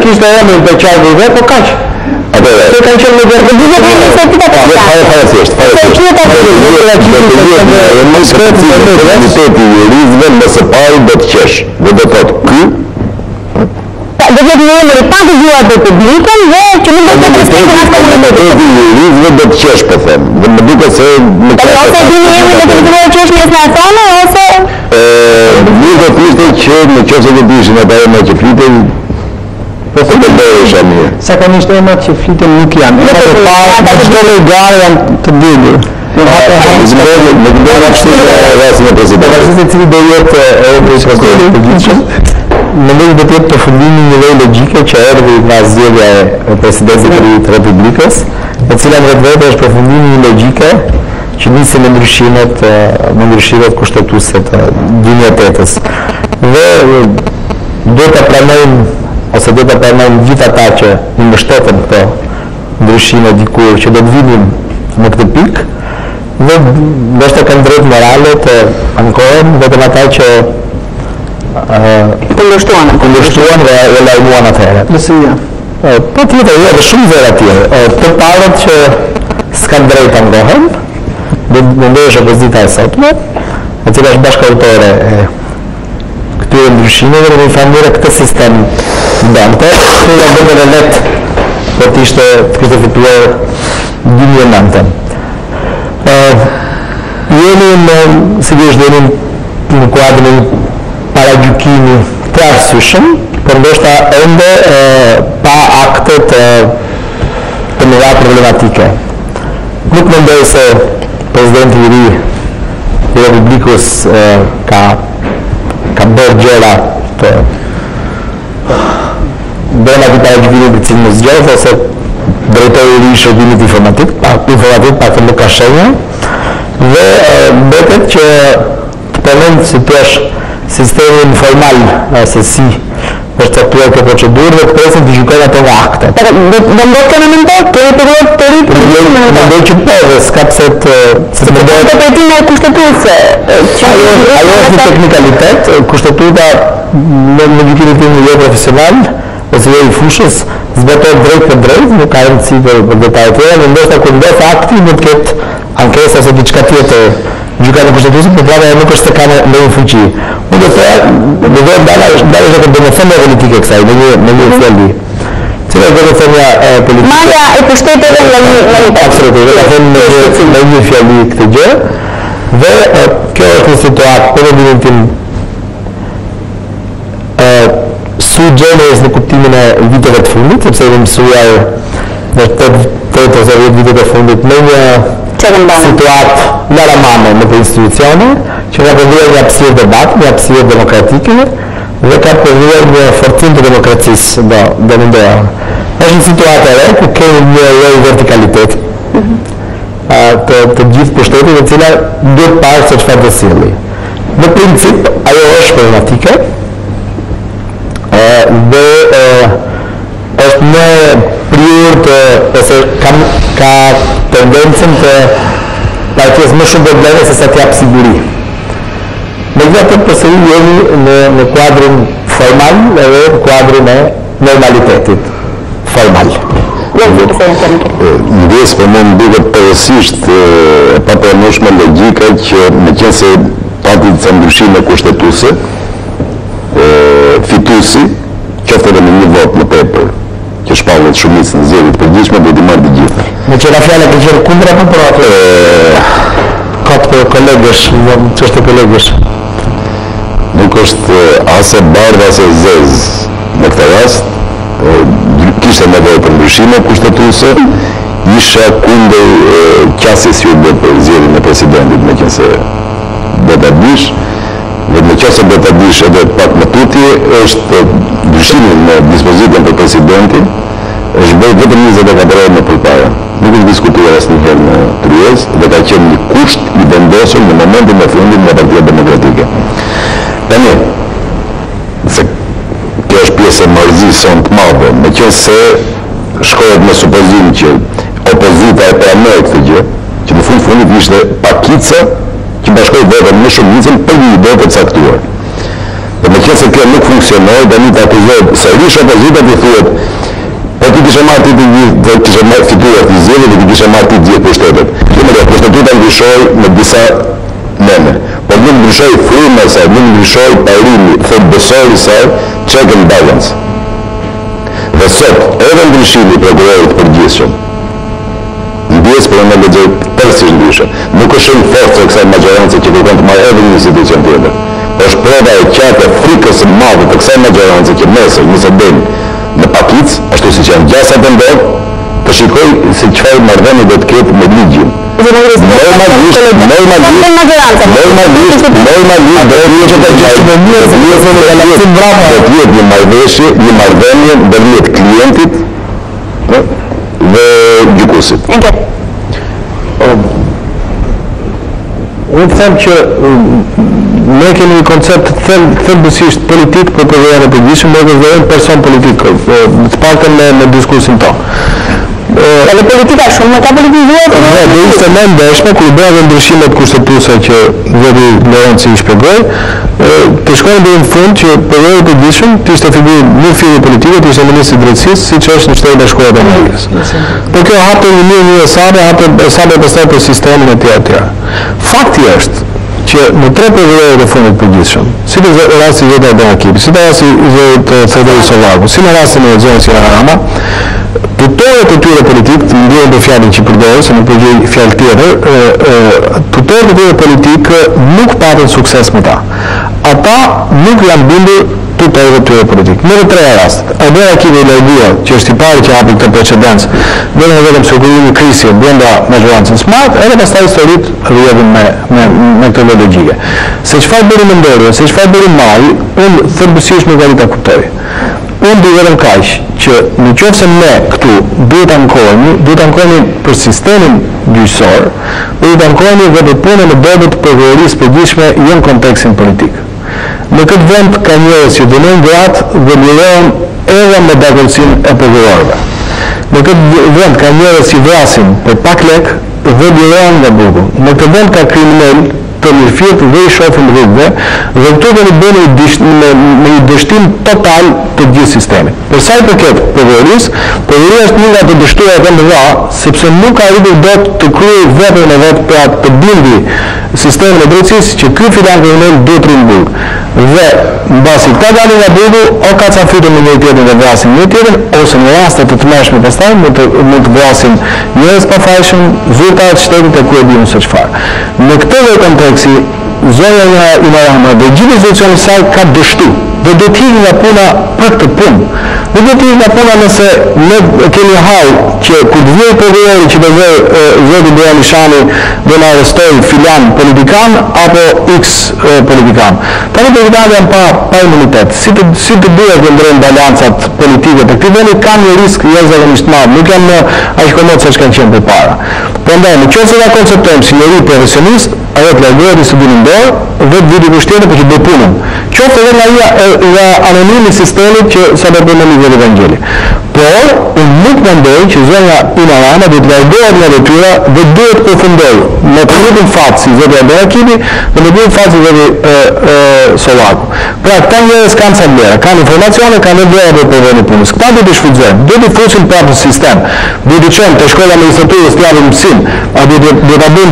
kishtë e emrin për qarë dhe po kaq. Se kanë qenë në verë. Komiteti i jurizëve nëse pari do të qesh dhe do thotë ky do të jetë një emër i pa dëgjuar për publikun dhe që nuk do të respektojë as komunitetin. Komiteti i jurizëve do të qesh, po them. Dhe më duket se ose dini emrin do të dëgjojë qesh mes na thonë ose nuk do të ishte që në qoftë se do ishin ata emra që fliten. Po të bëjë mirë. Zakonisht emrat që fliten nuk janë. Emrat e parë, çdo llogar janë të ditur. Në të bëjë kështu rastin e presidentit. Se cili do jetë emri i përgjithshëm. Mendoj do të jetë përfundimi një lloj logjike që erdhi nga zgjedhja e presidentit të Republikës, e cila vetë është përfundimi një logjike që nisi me ndryshimet kushtetuese të 2008-s. Dhe do të pranojmë ose do të pranojmë gjithë ata që i mbështeten këto ndryshime dikur që do të vinim në këtë pikë, dhe ndoshta kanë drejt morale të ankohen vetëm ata që kundërshtuan dhe e lajmuan atëherë. Nëse ja. Po tjetër, jo, dhe shumë zera tjerë. Të parët që s'kan drejt të ankohen, dhe ndoshta opozita e sotme, e cila është bashkëautorë e këtyre ndryshimeve dhe në familje këtë sistem ndonte, këtu nga bëndër e letë për të kishte fituar 2009. Jeni sigurisht jeni në kuadrin paragjykimi të arsyeshëm, por ndoshta ende pa akte të mëdha problematike. Nuk mendoj se presidenti i ri i Republikës ka bërë gjëra të brenda këtij paragjykimi të cilën zgjedh ose drejtori i ri i shërbimit informatik pa të nuk ka shenja, dhe betet që të përmend si thua sistemin formal se si është caktuar kjo procedurë dhe të presin të gjykojnë ato nga aktet. Do ndodhë të në mendoj, kemi përgjot të rritë për gjithë në mendoj që po, dhe s'ka pse të mendoj... Interpretime e kushtetuse. Ajo është një teknikalitet, kushtetuta në gjykimin tim jo profesional, ose jo i fushës, zbetohet drejt për drejt, nuk ka rëndësi për detajet tjera, dhe ndoshta kur ndodh akti mund të ketë ankesë ose diçka tjetër gjykata kushtetuese, por prapa nuk është se ka ndonjë fuqi. Unë do të thoya, do të dalësh edhe domethënë politike kësaj, në një fjali. Cila është domethënia politike? Marrja e pushtetit nga një absolutisht, ka thënë në një fjali këtë gjë, dhe kjo është një situatë për mendimin tim sui generis në kuptimin e viteve të fundit, sepse jemi mësuar në 8 ose 10 vitet e fundit në një situatë laramane në për institucione, që ka përduar një hapësirë debati, një hapësirë demokratike, dhe ka përduar një forcim të demokracisë, do mendoja. Është një situatë e re, ku kemi një lloj vertikaliteti të gjithë pushtetit, e cila duhet parë se çfarë do silli. Në princip, ajo është problematike, dhe është në prior të, ose ka tendencën të partijës më shumë probleme se sa t'jap siguri. Me gjithë të përsëri jemi në kuadrin formal edhe në kuadrin e normalitetit formal. Ndjes për më duket përësisht e papërnueshme logjika që me qenë se pati disa ndryshime kushtetuese, fituesi, qoftë edhe me një vot më tepër, që shpallet shumicën në zgjedhjet e përgjithshme, do t'i marrë të gjitha. Me qëra fjala ke qenë kundër apo për atë? Katë për kolegësh, ç'është kolegësh? Nuk është ase bardhë ase zezë në këtë rast, kishte nevojë për ndryshime kushtetuese, isha kundër qasjes ju bë për zgjedhjen e presidentit, meqense do ta dish, dhe në qoftë se do ta dish edhe pak më tutje, është ndryshimi në dispozitën për presidentin, është bërë vetëm 24 orë më përpara. Nuk është diskutuar asnjëherë në Tryezë dhe ka qenë një kusht i vendosur në momentin e fundit nga Partia Demokratike. Tani, se kjo është pjesë e marrëzisë sonë të madhe, meqense shkohet me supozim që opozita e pranoi këtë gjë, që në fundit ishte pakica që bashkoi votën me shumicën për një ide të caktuar. Dhe meqense kjo nuk funksionoi, tani të akuzohet sërish opozita të thuhet po ti kishe marrë ti të gjithë, dhe kishe fituar të zgjedhjet dhe ti kishe marrë ti të gjithë pushtetet. Kushtetuta ndryshoi në disa neme, por nuk ndryshoi fryma e saj, nuk ndryshoi parimi, thelbësori i saj, check and balance. Dhe sot, edhe ndryshimi i prokurorit përgjithshëm, ndjes për në lexoj tërësisht ndryshe. Nuk është një forcë e kësaj magjorance që kërkon të marrë edhe një institucion tjetër. Është prova e qartë e frikës së madhe të kësaj magjorance që nëse del në pakic, ashtu siç janë gjasat e ndodh, të shikoj se çfarë marrëdhënie do të ketë me ligjin. Normalisht do të jetë një marrëdhënie ndërmjet klientit dhe gjykuesit. Unë them që ne kemi një koncept thelbësisht politik për përvojën e përgjithshëm, ne vëzhgojmë person politik, të paktën në diskursin tonë. Edhe politika shumë më ka politizuar. Do ishte më ndeshme kur bëhen ndryshimet kushtetuese që zoti Lorenci i shpjegoi, të shkojnë deri në fund që përvojë të përgjithshëm të ishte figurë një figurë politike, të ishte ministri i drejtësisë, siç është në Shtetin e Bashkuar të Amerikës. Por kjo hapte një mirë sape, hapte sape pastaj për sistemin e tjerë. Fakti është që në 3 përvojët e fundit përgjithshëm, si në rasti Zota Adem Akipi, si në rasti Zota Theodori Sollaku, si në rastin e zonës Rama, tutorët e tyre politikë, të ndjerën për fjalën që përdorën, se nuk përgjej fjalë tjetër, tutorët e tyre politikë nuk patën sukses me ta. Ata nuk janë bindur tutorët e tyre politikë. Në të 3 rastet, Adem Akipi i larguar, që është i pari që hapi këtë precedencë, vetëm sigurisë krisje brenda majorancës smart, edhe pastaj historitë rrjedhin me këtë logjike. Se çfarë bëri Mendori, se çfarë bëri Mali, unë thelbësisht nuk arrita kuptoj. Unë di vetëm kaq që nëse ne këtu duhet të ankohemi për sistemin gjyqësor, duhet të ankohemi dhe të punën në dobët të përvojërisë përgjithshme jo në kontekstin politik. Në këtë vend ka njerëz që dënojnë gratë dhe lirohen edhe me dakordsinë e prokurorëve. Në këtë vend ka njerëz që vrasin për pak lek dhe lirohen nga burgu. Në këtë vend ka kriminal të mirëfillt dhe i shofin rrugëve dhe këtu do të bëni me një dështim total të gjithë sistemit. Për sa i përket përvojërisë, përvojëria është një nga të dështuara të mëdha, sepse nuk ka arritur dot të kryejë veprën e vet për të bindi sistemin e drejtësisë që ky filan kriminal duhet të rrinë burg. Dhe mbasi këta dalin nga burgu, o ka ca fytyn me njëri tjetrin dhe vrasin njëri tjetrin, ose në raste të tmerrshme pastaj mund të vrasin njerëz pa fajshëm, zyrtarë të shtetit e ku e diun se çfarë. Në këtë lloj konteksti, zonja Rama dhe gjithë institucionet e saj ka dështu dhe do të hiqë nga puna për këtë punë. Dhe do të hiqë nga puna nëse ne kemi hall që kur të vijë prokurori që do vë zoti Beanishani do na arrestoj filan politikan apo X politikan. Tani politikanët janë pa imunitet. Si të duhet të ndrojnë balancat politike të këtij vendi kanë një risk jashtëzakonisht madh, nuk janë aq komod sa kanë qenë përpara. Prandaj nëse ta konceptojmë si njëri profesionist, ajo të largohet i studimin dorë dhe të viti kushtetë për të bërë punën. Qoftë edhe nga anonimi sistemit që sa do bëjmë në nivel evangjeli. Por, unë nuk mendoj që zonja Rama do të largohet nga detyra dhe duhet të përfundojë me të njëjtin fat si zoti Adem Akipi dhe me të njëjtin fat si zoti Sollaku. Pra, këta njerëz kanë sa vlera, kanë informacione, kanë vlera për përvojën e punës. Këta do të shfrytëzojnë, do të fusin prapë në sistem, do të çojnë te shkolla e magjistraturës të japin mësim, a do ta bëjnë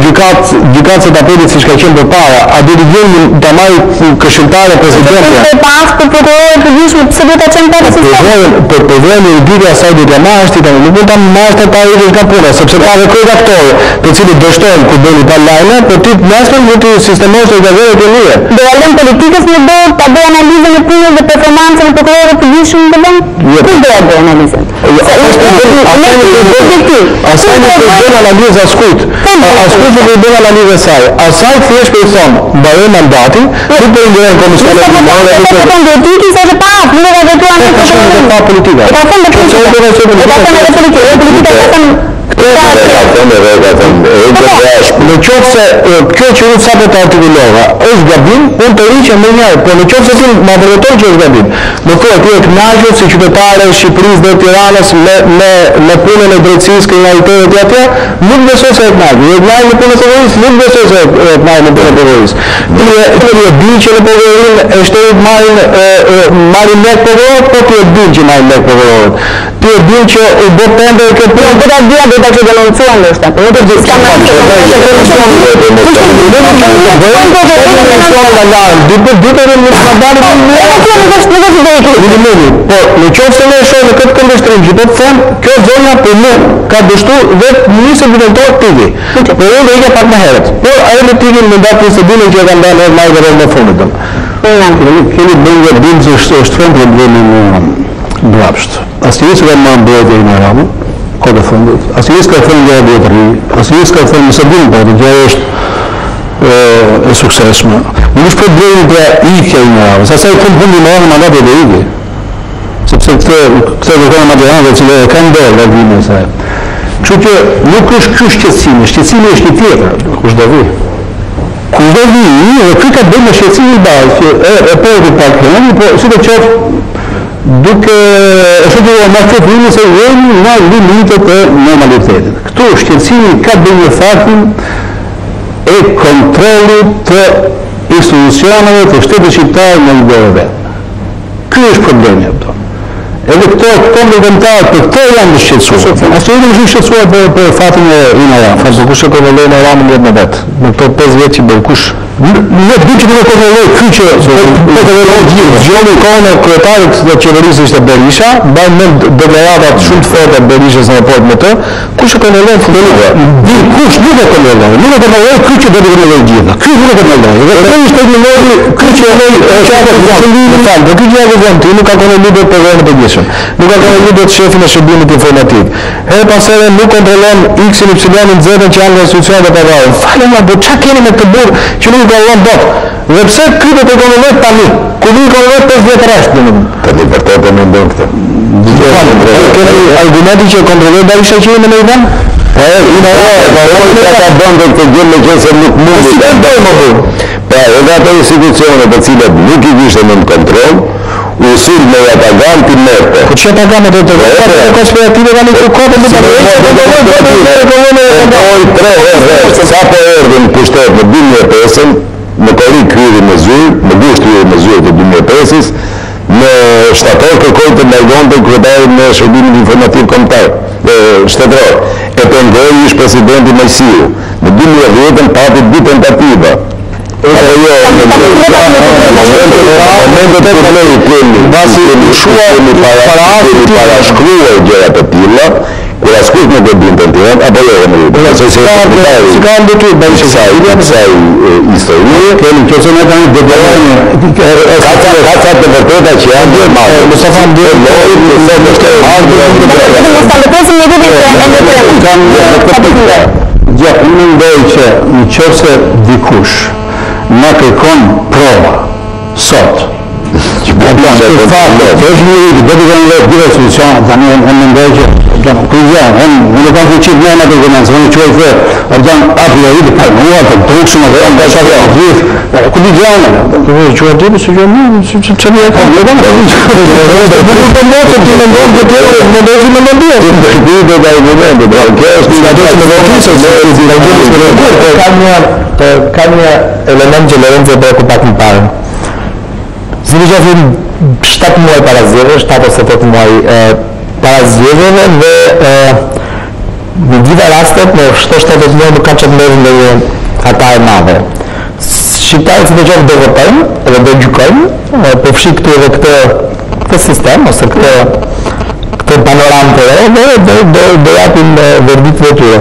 gjykatë së tapetit siç ka qenë përpara, a do të vjen ta marrë këshilltare presidenti. Për pas për prokurorët të gjyqshëm pse do ta çojnë prapë në sistem? Për përvojën e juridike asaj do ta marrësh ti tani, nuk mund ta marrësh ta hyrësh nga puna, sepse ka edhe redaktorë, të cilët dështojnë kur bëni pa lajme, por ti nesër mund të sistemosh të gazetat e lira. Do alën politikës në do ta bëj analizën e punës dhe performancën e prokurorëve të gjyqshëm në vend? Ku do ta bëj analizën? Asaj nuk do të bëjë analizë askujt. Askujt nuk do të bëjë analizë saj. Asaj thjesht po i thon, mbaroi mandati, nuk do të ngjerën komisionin e marrë nuk do të ndërtiki sa të pa, nuk do të vetuan në politika. Ka thënë në qoftë se kjo që unë sapo të artikulova është gabim, unë të riqem me njërë, por në qoftë se ti më vërteton që është gabim, në kohë ti e kënaqur si qytetare e Shqipërisë dhe Tiranës me punën e drejtësisë, kriminalitetit e atje, nuk besoj se e kënaqur. E kënaqur në punën e përvojës, nuk besoj se e kënaqur në punën e përvojës. Ti e di që në përvojën e shtetit marrin lek prokurorët, po ti e di që marrin lek prokurorët. Ti e di që u bë tender këtë punë, do ta dia do ta që denoncuan ndoshta, por nuk e di s'ka më. Po, në qoftë se ne shohim këtë këndvështrim që po të them, kjo zonja për mu ka dështu dhe nisë evidentor tigi. Por unë do ika pak më herët. Por ajo në tigin në datë se dine që e ka ndarë në majtë dhe në fundit. Keni bëngë bimë që është fund problemin brapsht. Asnjëri s'ka marrë mbledhje në Ramën, kohë fundit. Asnjëri s'ka thënë gjë e vjetër, asnjëri s'ka thënë se din, por gjë është e suksesshme. Nuk është problemi të ikja në Ramën, sa i kanë fundi në mandatin e ikë. Sepse këtë do kanë majorantë që kanë dorë largimin e saj. Kështu që nuk është ky shqetësimi është një tjetër, kush do vi. Kush do vi, dhe ky ka bërë me shqetësimin bazë që e po të pakënë, po si të qoftë duke është të marketingi se jemi në limitet e normalitetit. Këtu shqetësimi ka bërë me faktin e kontrollit të institucioneve të shtetit shqiptar në lidhje vetë. Ky është problemi apo. Edhe këto komplementarë për këto janë të shqetësuar. Ashtu edhe është shqetësuar për fatin e Rama. Fakt kush e kontrollon Ramën vetë në vet. Në këto 5 vjet që bën kush Ne di që nuk kontrolloj kyçe, gjoni kohën e kryetarit të qeverisë ishte Berisha, mbaj mend deklaratat shumë të forta të Berishës në raport me të, kush e kontrollon futbollin? Kush nuk e kontrollon? Nuk e kontrolloj kyçe do të kontrolloj gjithë. Ky nuk e kontrollon. Dhe kjo është teknologji kyçe e çfarë do kyçe e vjen ti nuk ka kontrolluar dot programin e gjithshëm. Nuk ka kontrolluar dot shefin e shërbimit informativ. Her pas here nuk kontrollon X-in, Y-in, Z-in që janë institucionet e pavarur. Falem ma, po çka keni me këtë burr që nuk kontrollon dot? Dhe pse ky do të kontrolloj tani? Ku nuk kontrolloj 5 vjet rresht domethënë. Tani vërtet e mendon këtë. Keni argumenti që kontrolloj Berisha që jemi në Iran? Po, ka bëndë këtë gjë me qenë se nuk mundi. Si të dojmë më burr? Po, edhe ato institucionet të cilat nuk i kishte në kontroll, usul me Atagan ti merte. Po çfarë Atagan do të thotë? Konspirative kanë këtu kopën me sa po erdhën pushtet në 2005-ën, në korrik hyri me zyrë, në gusht hyri me zyrë të 2005-ës, në shtator kërkoj të largonte kryetarin në shërbimin informativ kombëtar, shtetëror. E pengoi ish presidenti Majsiu. Në 2010-ën pati 2 tentativa. Parashkruar gjëra të tilla, kur askush nuk e dinte të tillë, apo jo më lutje. Si ka ndërtuar Berisha sa histori, kemi qenë ne tani deklaruar ka të vërteta që janë të madhe. Mustafa Ndër unë mendoj që nëse dikush na kërkon prova sot që do të thotë është një do të kenë vetë dy solucione tani unë mendoj që unë kam fuqi në atë dokument, unë çoj thë, organ apo ai të paguar të tukshëm atë nga sa të vit. Ku di janë? Do të çoj ti se jo më çfarë e kam. Ka një element që Lorenzo do të pak më parë. Zgjidhja vjen 7 muaj para zgjedhjeve, 7 ose 8 muaj para zgjedhjeve dhe në gjitha rastet në 7-8 muaj nuk kanë që të merrin ndonjë hata e madhe. Shqiptarët si të qoftë do votojnë edhe do gjykojnë, po fshi këtu edhe këtë sistem ose këtë panoramë të re dhe do japin verdiktet e tyre.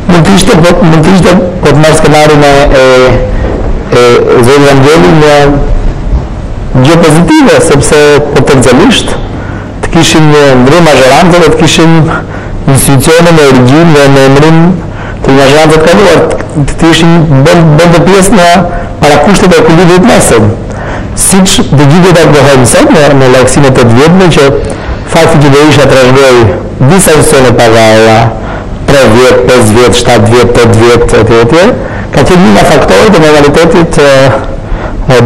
Mund të ishte po të marrë skenarin e Zoti Angeli një gjë pozitive, sepse potencialisht të kishin një ndrim mazhorante dhe të kishin institucione me origjinë dhe me emrim të mazhorante të kaluar, të ishin bëndë pjesë në parakushtet e kulturës mesëm. Siç të gjithë ta bëhen sot në leksinë të 8 vjetme që fakti që Berisha trashëgoi disa institucione pavarura 3 vjet, 5 vjet, 7 vjet, 8 vjet etj. Ka qenë një nga faktorët e modalitetit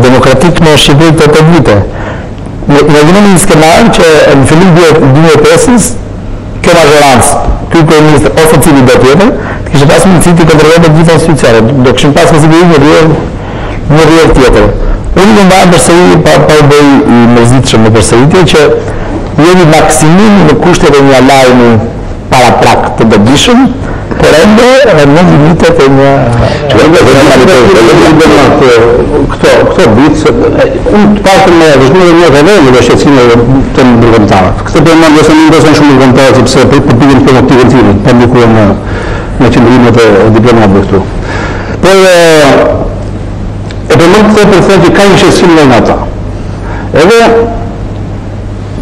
demokratik në Shqipëri të 8 vite. Imagjinoni një skenar që në fillim 2005-s kjo mazhorancë, ky kryeminist ose cili do tjetër, kishte pasur mundësi të kontrollonte të gjitha institucionet. Do kishin pasur siguri një rrjedh tjetër. Unë më mbaj përsëri pa u bëj i mërzitshëm në përsëritje që jemi maksimum në kushtet e një alarmi para prak të dobishëm, por ende në limitet e një këto bitë unë të pasër me vëshmire një të vejnë dhe shqecime të ndërgëmtarët. Këtë për më ndërse në ndërse shumë ndërgëmtarët sepse përpikin për motivën tiri, për ndikuar në qëndrimet e diplomatëve këtu. Por e për më të për thënë që ka një shqecime në ata. Edhe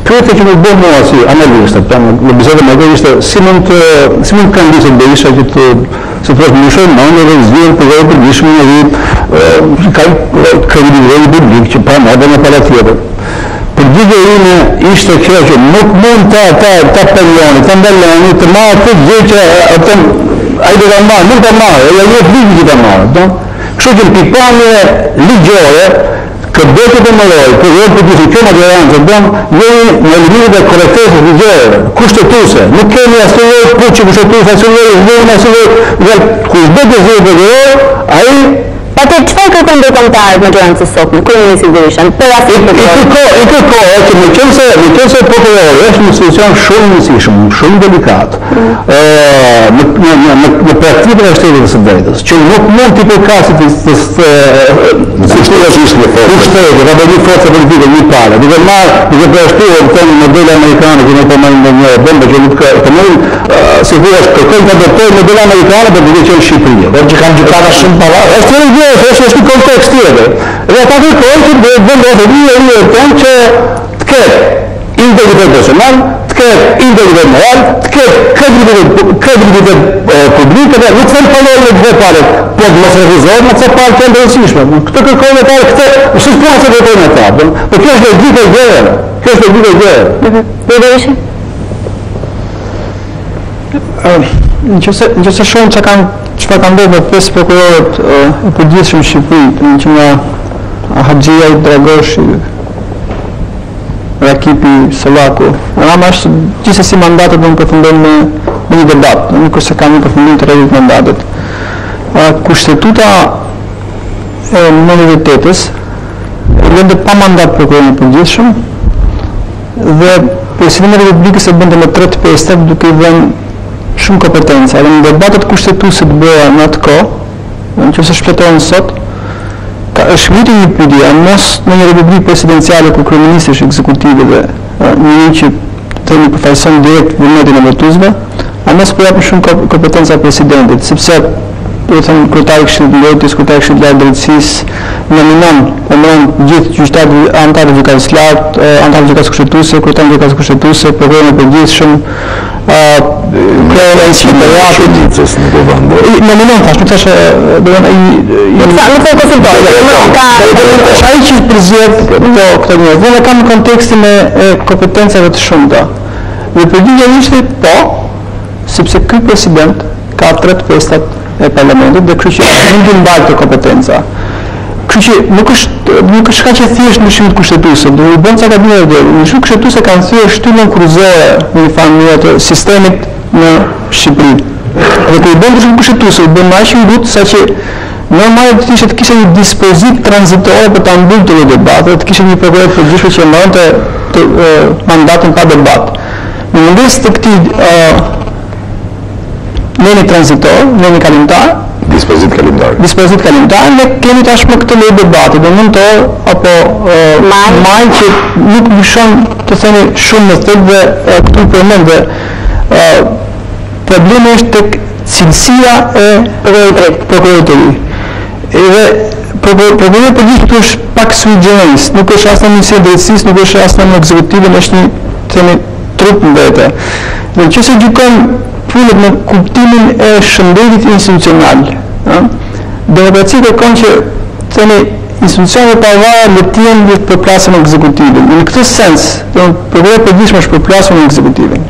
pyetja që më bën mua si analist, në bisedën me këtë ishte si mund kandidatë Berisha që të përmishojnë nënë dhe zhjërë për dhe përgjishme në ka kredibilitet publik që pa në dhe në pala tjetër. Përgjigje ime ishte kjo që nuk mund ta perioni, ta ndaloni, të marrë të gjë që a i do ta marrë, nuk ta marrë, e jetë ligi që ta marrë. Kështu që në pikpamje ligjore, këtë do të mëlloj, për jo të gjithë kjo magjerancë, jemi në limitet e korrektesës ligjore, kushtetuse, nuk kemi asëlloj për që kushtetuse, asëlloj, vëllën asëlloj, kush do të zhjë për gjërë, a i... Atë çfarë kërkon ndërkombëtarët magjerancës sot në kryeministri Berisha? Për asaj I kërkohet që në qenë se prokurori është një institucion shumë rëndësishëm, shumë delikat. në praktikën e shtetit të së drejtës, që nuk mund t'i përkasit të shtetit, apo një forca politike një pare, duke përshtuar të modele amerikane, që në përmajnë në një bëndë, që nuk përmajnë, si thuash, kërkojnë të adoptojnë modele amerikane, për duke që në Shqipëri, por që kanë gjykata shumë para, është një gjë, është një kontekst tjetër. Dhe ata kërkojnë që vendoset një tonë që të ketë integritet personal, të ketë integritet moral, të ketë kredibilitet publik, dhe nuk thënë përlojnë në dhe pare, po të mos refuzohet në të parë të ndërësishme. Këtë kërkojnë e parë, këtë, shë s'puna se kërkojnë e ta, dhe kjo është logika e gjërë, kjo është logika e gjërë. Nëse shumë që kanë ndodhë me 5 prokurorët e përgjithshëm Shqipëri, që nga Haxhia i Dragoshi, Rakipi, Selaku, ama është gjithsesi mandatet do në përfundojnë me një debat, nuk është se ka një përfundim të rregullt mandatet. Kushtetuta e Universitetës lënde pa mandat prokurorin e përgjithshëm dhe Presidenti i Republikës e bënte me 3-5 duke i dhënë shumë kompetenca. Edhe në debatet kushtetuese të bëra në atë kohë, nëse shpletohen sot, është ngritur një pyetje, a mos në një republikë presidenciale ku kryeministri është ekzekutive dhe njëri që themi përfaqëson direkt vullnetin e votuesve, a mos po japë shumë kompetenca presidentit, sepse do të thënë kryetari i Këshillit të Mbretërisë, kryetari i Këshillit të Drejtësisë nomënon gjithë gjyqtarët anëtarë të gjykatës së lartë, anëtarë të gjykatës kushtetuese, kryetarin e gjykatës kushtetuese, prokurorin e përgjithshëm, kryeën e inspektoratit nomënon tash, nuk thashë do të ai që përzgjedh këto njerëz, dhe ne kam kontekstin e kompetencave të shumta. Dhe përgjigja ishte po, sepse ky president ka 3/5 e parlamentit dhe kështu që nuk i mbajt të kompetenca. Kështu që nuk është ka që thjesht në shtyllën kushtetuese, do i bën ca gabime dhe në shtyllën kushtetuese kanë thyer shtyllën kryesore në një familje të sistemit në Shqipëri. Dhe kur i bën shtyllën kushtetuese, i bën më aq i ngjitur saqë normalisht të kishte një dispozit tranzitor për ta mbyllur të debatet, të kishte një prokuror përgjithshëm që mbante mandatin pa debat. Në mënyrë të këtij neni transitor, neni kalimtar, dispozit kalimtar, ne kemi tashmë këtë lloj debati, do mund të apo maj që nuk mëshon të themi shumë në tek dhe këtu përmend dhe problemi është tek cilësia e prokurorit. Edhe problemi përgjithshëm është pak sui generis, nuk është as në Ministrinë e Drejtësisë, nuk është as në ekzekutivën, është një themi trup në vete. Dhe nëse gjykojmë punët në kuptimin e shëndetit institucional, demokracia kërkon që themi institucionet e pavarura le të jenë në përplasjen e ekzekutivit. Në këtë sens, prokurori i përgjithshëm është përplasur në ekzekutivin.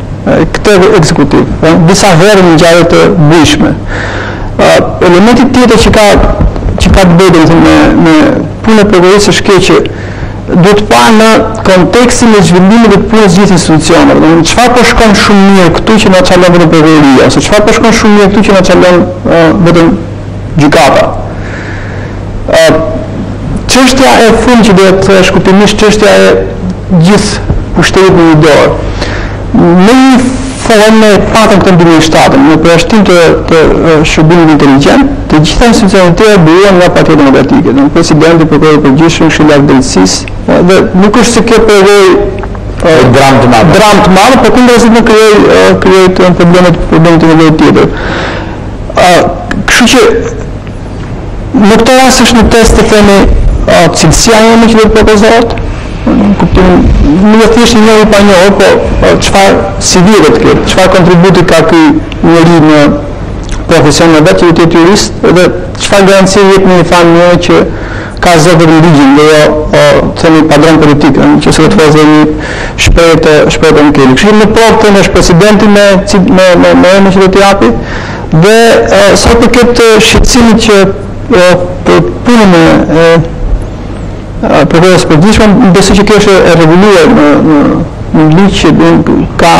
Këtë ekzekutiv, disa herë në ngjarje të bujshme. Elementi tjetër që ka të bëjë me punën e prokurorisë është kjo që duhet parë në kontekstin e zhvillimit të punës gjithë institucioneve. Çfarë po shkon shumë mirë këtu që na çalon vetëm prokuroria, ose çfarë po shkon shumë mirë këtu që na çalon vetëm gjykata. Çështja e fundit që duhet të shkutimisht çështja e gjithë pushtetit në një dorë. Në një formë patëm këtë ndërmjet shtatën, në përjashtim të shërbimit inteligjent, të gjitha institucionet tjera bëhen nga Partia Demokratike, në presidenti, prokurori i përgjithshëm, Këshilli i Drejtësisë, dhe nuk është se kjo përvojë dram të madh, por kundërshtim nuk krijoi probleme të nivelit tjetër. Kështu që në këtë rast është një test të themi cilësia jonë që do të propozohet, nuk është thjesht një pa njohur, po çfarë CV-e të ketë, çfarë kontributi ka ky njeri në profesion në vetë jetë jurist dhe çfarë garanci jep në një familje që ka zëvër në ligjin dhe jo themi padron politik, që se të fazë një shpejtë në kelli. Kështu në provë të është presidenti me emrin që do t'i japi dhe sa përket shqetësimit që për punën e prokurorës përgjithshëm, besoj që kjo është e rregulluar në ligj që ka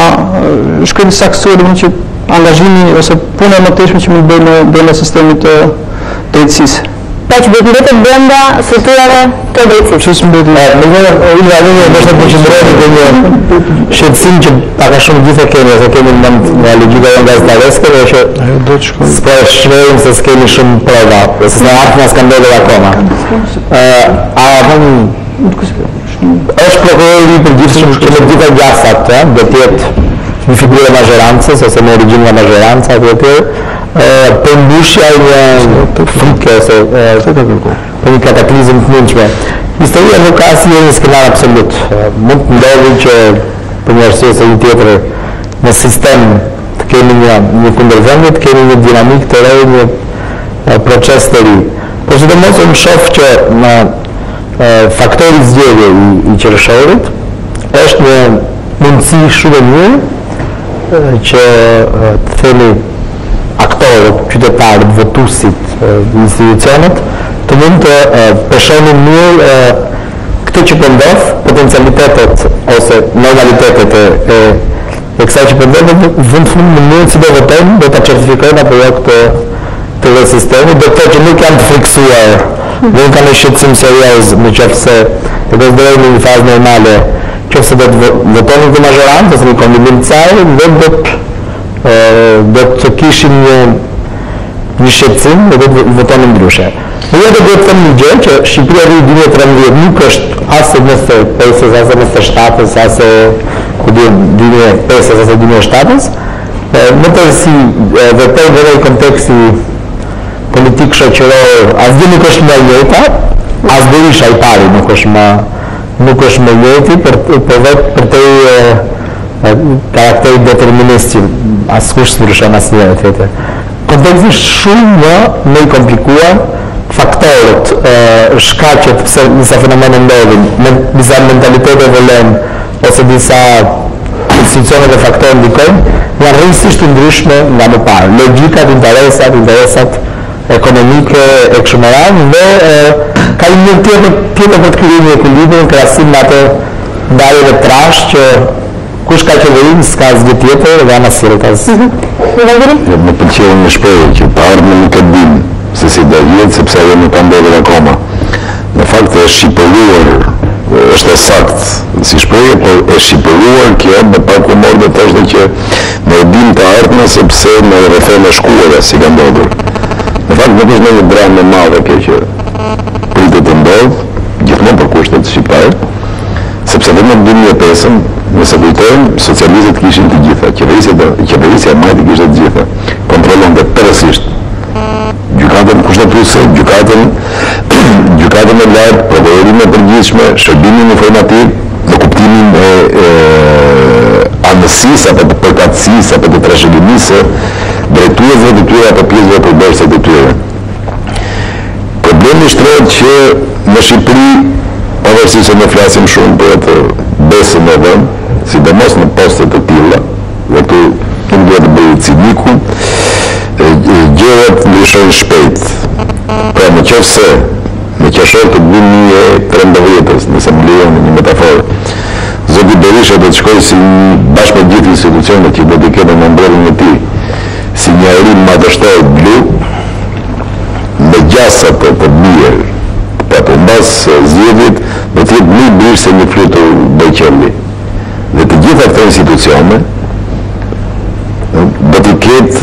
shkrim saktuar që angazhimi ose puna e mëtejshme që mund bëjë në sistemit të drejtësisë. Po që duhet mbetet brenda strukturave të drejtësisë. Ç'është mbetet? Unë ndoshta përqendrohemi te një shqetësim që pak a shumë gjithë kemi, ose kemi nga logjika jonë gazetareske, dhe që do të shkojmë. s'po shprehim se s'kemi shumë prova, ose s'na s'ka ndodhur akoma. Është prokurori i përgjithshëm që në gjitha gjasat do të jetë një figurë mazhorancës ose me origjinë nga mazhoranca apo tjetër, përmbushja e një frike ose për një kataklizëm të mundshme. Historia nuk ka asnjë një skenar absolut. Mund të ndodhi që për një arsye ose një tjetër në sistem të kemi një kundërvendje, të kemi një dinamikë të re, një proces të ri. Por sidomos unë shoh që në faktori zgjedhje i qeverishorit është një mundësi shumë e mirë që të themi aktorët, qytetarët, votuesit, institucionet të mund të peshonin mirë këtë që pëndodh, potencialitetet ose normalitetet e kësaj që pëndodh, vend fund në mënyrë si do votojnë, do ta certifikojnë apo jo këtë sistemi, do të thotë që nuk janë të friksuar, nuk kanë shqetësim serioz në qoftë se do të ndërojnë në një fazë normale, qoftë se do të votonin të mazhorancë ose një kombinim të saj, do të kishin një shqetësim dhe do të votonin ndryshe. Unë do të them një gjë që Shqipëria rri 2013 nuk është as mes të 5-s, as mes të 7-s, as 2005-s, as 2007-s. Në tërësi vërtet në konteksti politik shoqëror, asgjë nuk është më e njëjta, as Berisha i pari nuk është më njëjti për të karakteri determinist që askush s'ndryshon asnjëherë tjetër. Konteksti është shumë më i komplikuar, faktorët, shkaqet pse disa fenomene ndodhin, disa mentalitete vëlen ose disa institucione dhe faktorë ndikojnë, janë rrësisht të ndryshme nga më parë. Logjikat, interesat ekonomike e kështu me radhë, dhe ka një mënyrë tjetër për të kryer një ekuilibër në krahasim me atë ndarje të trashë që kush ka qeverinë s'ka asgjë tjetër dhe ana silltas. Më pëlqeu një shprehje që të ardhmen nuk e din se si do jetë sepse ajo nuk ka ndodhur akoma. Në fakt është shqipëruar, është e saktë si shprehje, por është shqipëruar kjo me pak humor dhe të është që ne e dim të ardhmen sepse në rrethana e shkuara si ka ndodhur. Në fakt nuk është një dramë e madhe kjo që pritet të ndodhë, gjithmonë për kushtet shqiptare, sepse dhe në 2005-ën, nëse kujtojmë, socialistët kishin të gjitha, qeverisja e majtë kishte të gjitha, kontrollon dhe tërësisht gjykatën kushtetuese, gjykatën e lartë, prokurorinë e përgjithshme, shërbimin informativ, në kuptimin e anësisë apo të përkatësisë apo të trashëgimisë, drejtuesve të tyre apo pjesëve përbërëse të tyre. Problemi shtrohet që në Shqipëri, pavarësisht se ne flasim shumë për atë besën e vend, sidomos në poste të tilla, dhe këtu nuk duhet të bëjë ciniku, gjërat ndryshojnë shpejt. Pra në qoftë në qeshor të 2013-s, nëse më lejoni një metaforë, zoti Berisha do të shkojë si bashkë me gjithë institucionet që do të kenë në mbrojtjen e tij, si një arim madhështor blu, me gjasa të mirë, apo mbas zgjedhjit do të jetë më i bërë se një flutur bëjqelli. Dhe të gjitha këto institucione do të ketë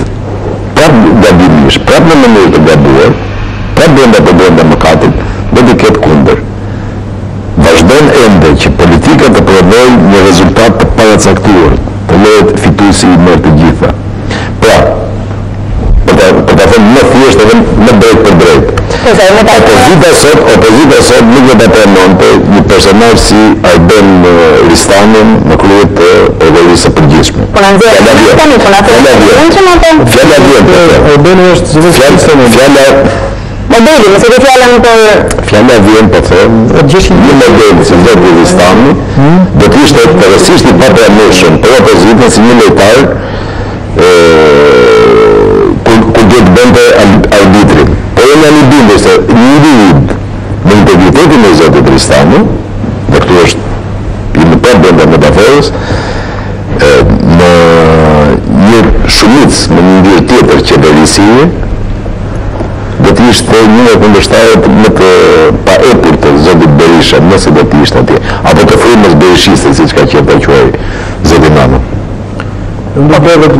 prapë gabimisht, prapë në mënyrë të gabuar, prapë brenda mëkatit, do të ketë kundër. Vazhdon ende që politika të prodhojë një rezultat të paracaktuar, të lehet fituesi i merr të gjitha. Pra, për ta thënë më thjesht edhe më drejt për drejt. Opozita sot nuk do ta pranonte një personazh si Arben Ristanin në krye të prokurorisë së përgjithshme. Fjala vjen po them, një model si zoti Ristani do të ishte rësisht i papranueshëm për opozitën si një lojtar kur do të bënte arbitrin. Po unë jam i bindur se një individ me integritetin e zotit Ristani, dhe këtu është i më për brenda metaforës, në një shumicë me një ndjerë tjetër qeverisie, do të ishte një nga kundërshtarët më të paepur të zotit Berisha, nëse do të ishte atje, apo të frymës berishiste, siç ka qenë ta quaj zoti Nano. Më bëhet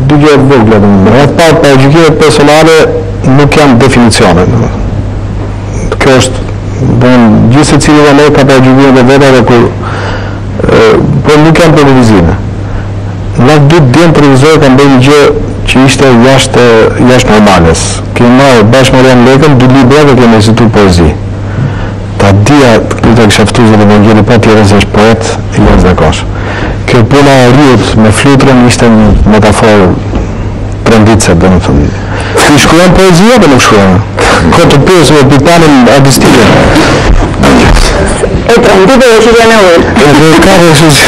dy gjëra të vogla domethënë. Atë pa gjykimet personale nuk janë definicione. Kjo është gjithë secili nga ne ka pa gjykimet e veta dhe kur por nuk janë televizime. Në dy ditë televizor kanë bërë një gjë që ishte jashtë normales. Kemi marrë bashkë me Rian Lekën 2 libra dhe kemi institut poezi. Ta dia këtë të kisha ftuar zoti Evangeli pa tjetër se është poet i jashtëzakonshëm. Kjo puna e rriut me fluturën ishte një metaforë trembitse, domethënë. Ti shkruan poezi apo nuk shkruan? Ko të pyes me Pitanin Agustinën. E trembitse është që në ujë. Edhe ka është Se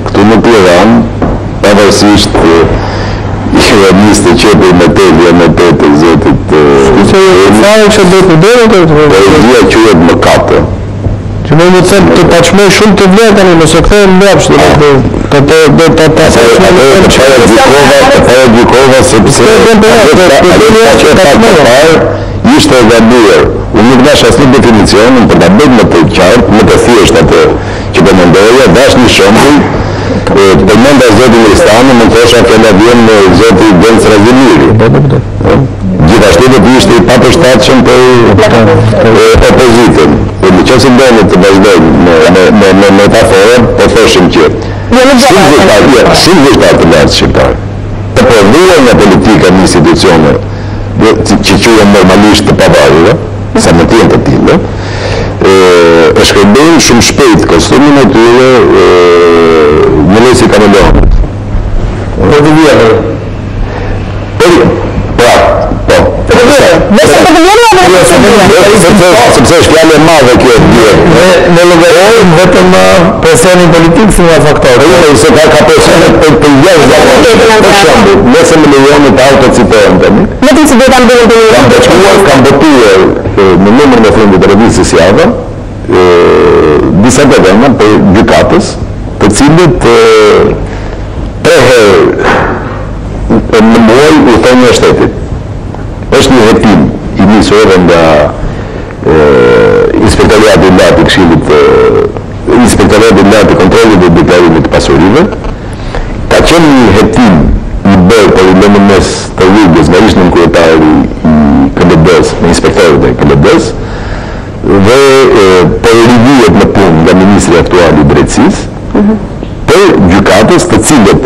këtu në Tiranë, pavarësisht ironistë qepë me të zotit poezia quhet mëkate. që me një thëmë të pachmoj shumë të vlerë tani, nëse këthejnë mbrapsht të paragjikova sepse ishte e gabuar. Unë nuk dash asnjë definicionin për ta bërë më të qartë, më të thjeshtë atë që po mendoja, dash një shembull. Përmenda zotin Ristani, më thosha fjala vjen me zoti Denc Razimiri. Gjithashtu do të ishte i papërshtatshëm për opozitën. Në qëse ndonjë të vazhdojmë me metaforën, po thoshim që shumë vështar të lartë shqiptar të përvuar nga politika në institucione që quhen normalisht të pavarura, sa më tjenë të tillë, e shkëmbejnë shumë shpejt kostumin e tyre në lesi kameleonit. Dhe të vjerë. Sepse është fjallë e madhe kjo e vjerë. Ne logarijojmë vetëm presionin politik si nga faktorë. Se ka presionet për jashtë, nëse me milionit autocitohen tani. Në të që dhe kanë bërë të Kam botuar në numër në fundit të revistis java disa vetëma për gjykatës, të cilët 3 herë në muaj u thonë e shtetit. Është një hetim i nisur edhe nga Inspektoriati i Lartë i Këshillit, Inspektoriati i Lartë i Kontrollit dhe Deklarimit të Pasurive. Ka qenë një hetim i bërë për i lënë mes të rrugës nga ishtë në kryetari i KBD-s, në inspektorët e KBD-s, dhe për rivijet në punë nga Ministri aktual i Drejtësisë, për gjykatës të cilët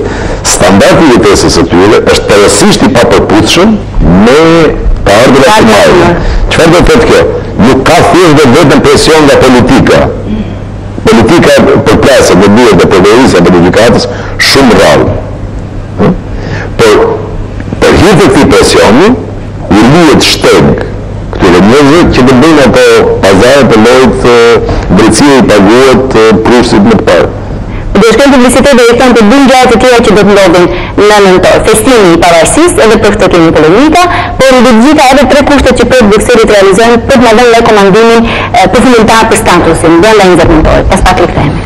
standardi i jetesës së tyre është përësisht i papërputhshëm me të ardhurat e tyre. Çfarë do të thotë kjo? Nuk ka thjesht vetëm presion nga politika. Politika përplasë dhe duhet dhe përverisja për gjykatës shumë rrallë. Për hir të këtij presioni, u lihet shteg këtyre njerëzve që të bëjnë ato pazare të llojit drejtësia i paguhet prusit më të parë. Dhe shkojnë publicitet dhe i thonë të dy ngjarje të tjera që do të ndodhin në nëntor. Festimi i pavarësisë, edhe për këtë kemi polemika, por mbi të gjitha edhe 3 kushtet që për Brukselit realizojnë për të na dhënë rekomandimin përfundimtar për statusin. Dhe ndaj 20 nëntor. Pas pak rikthehemi.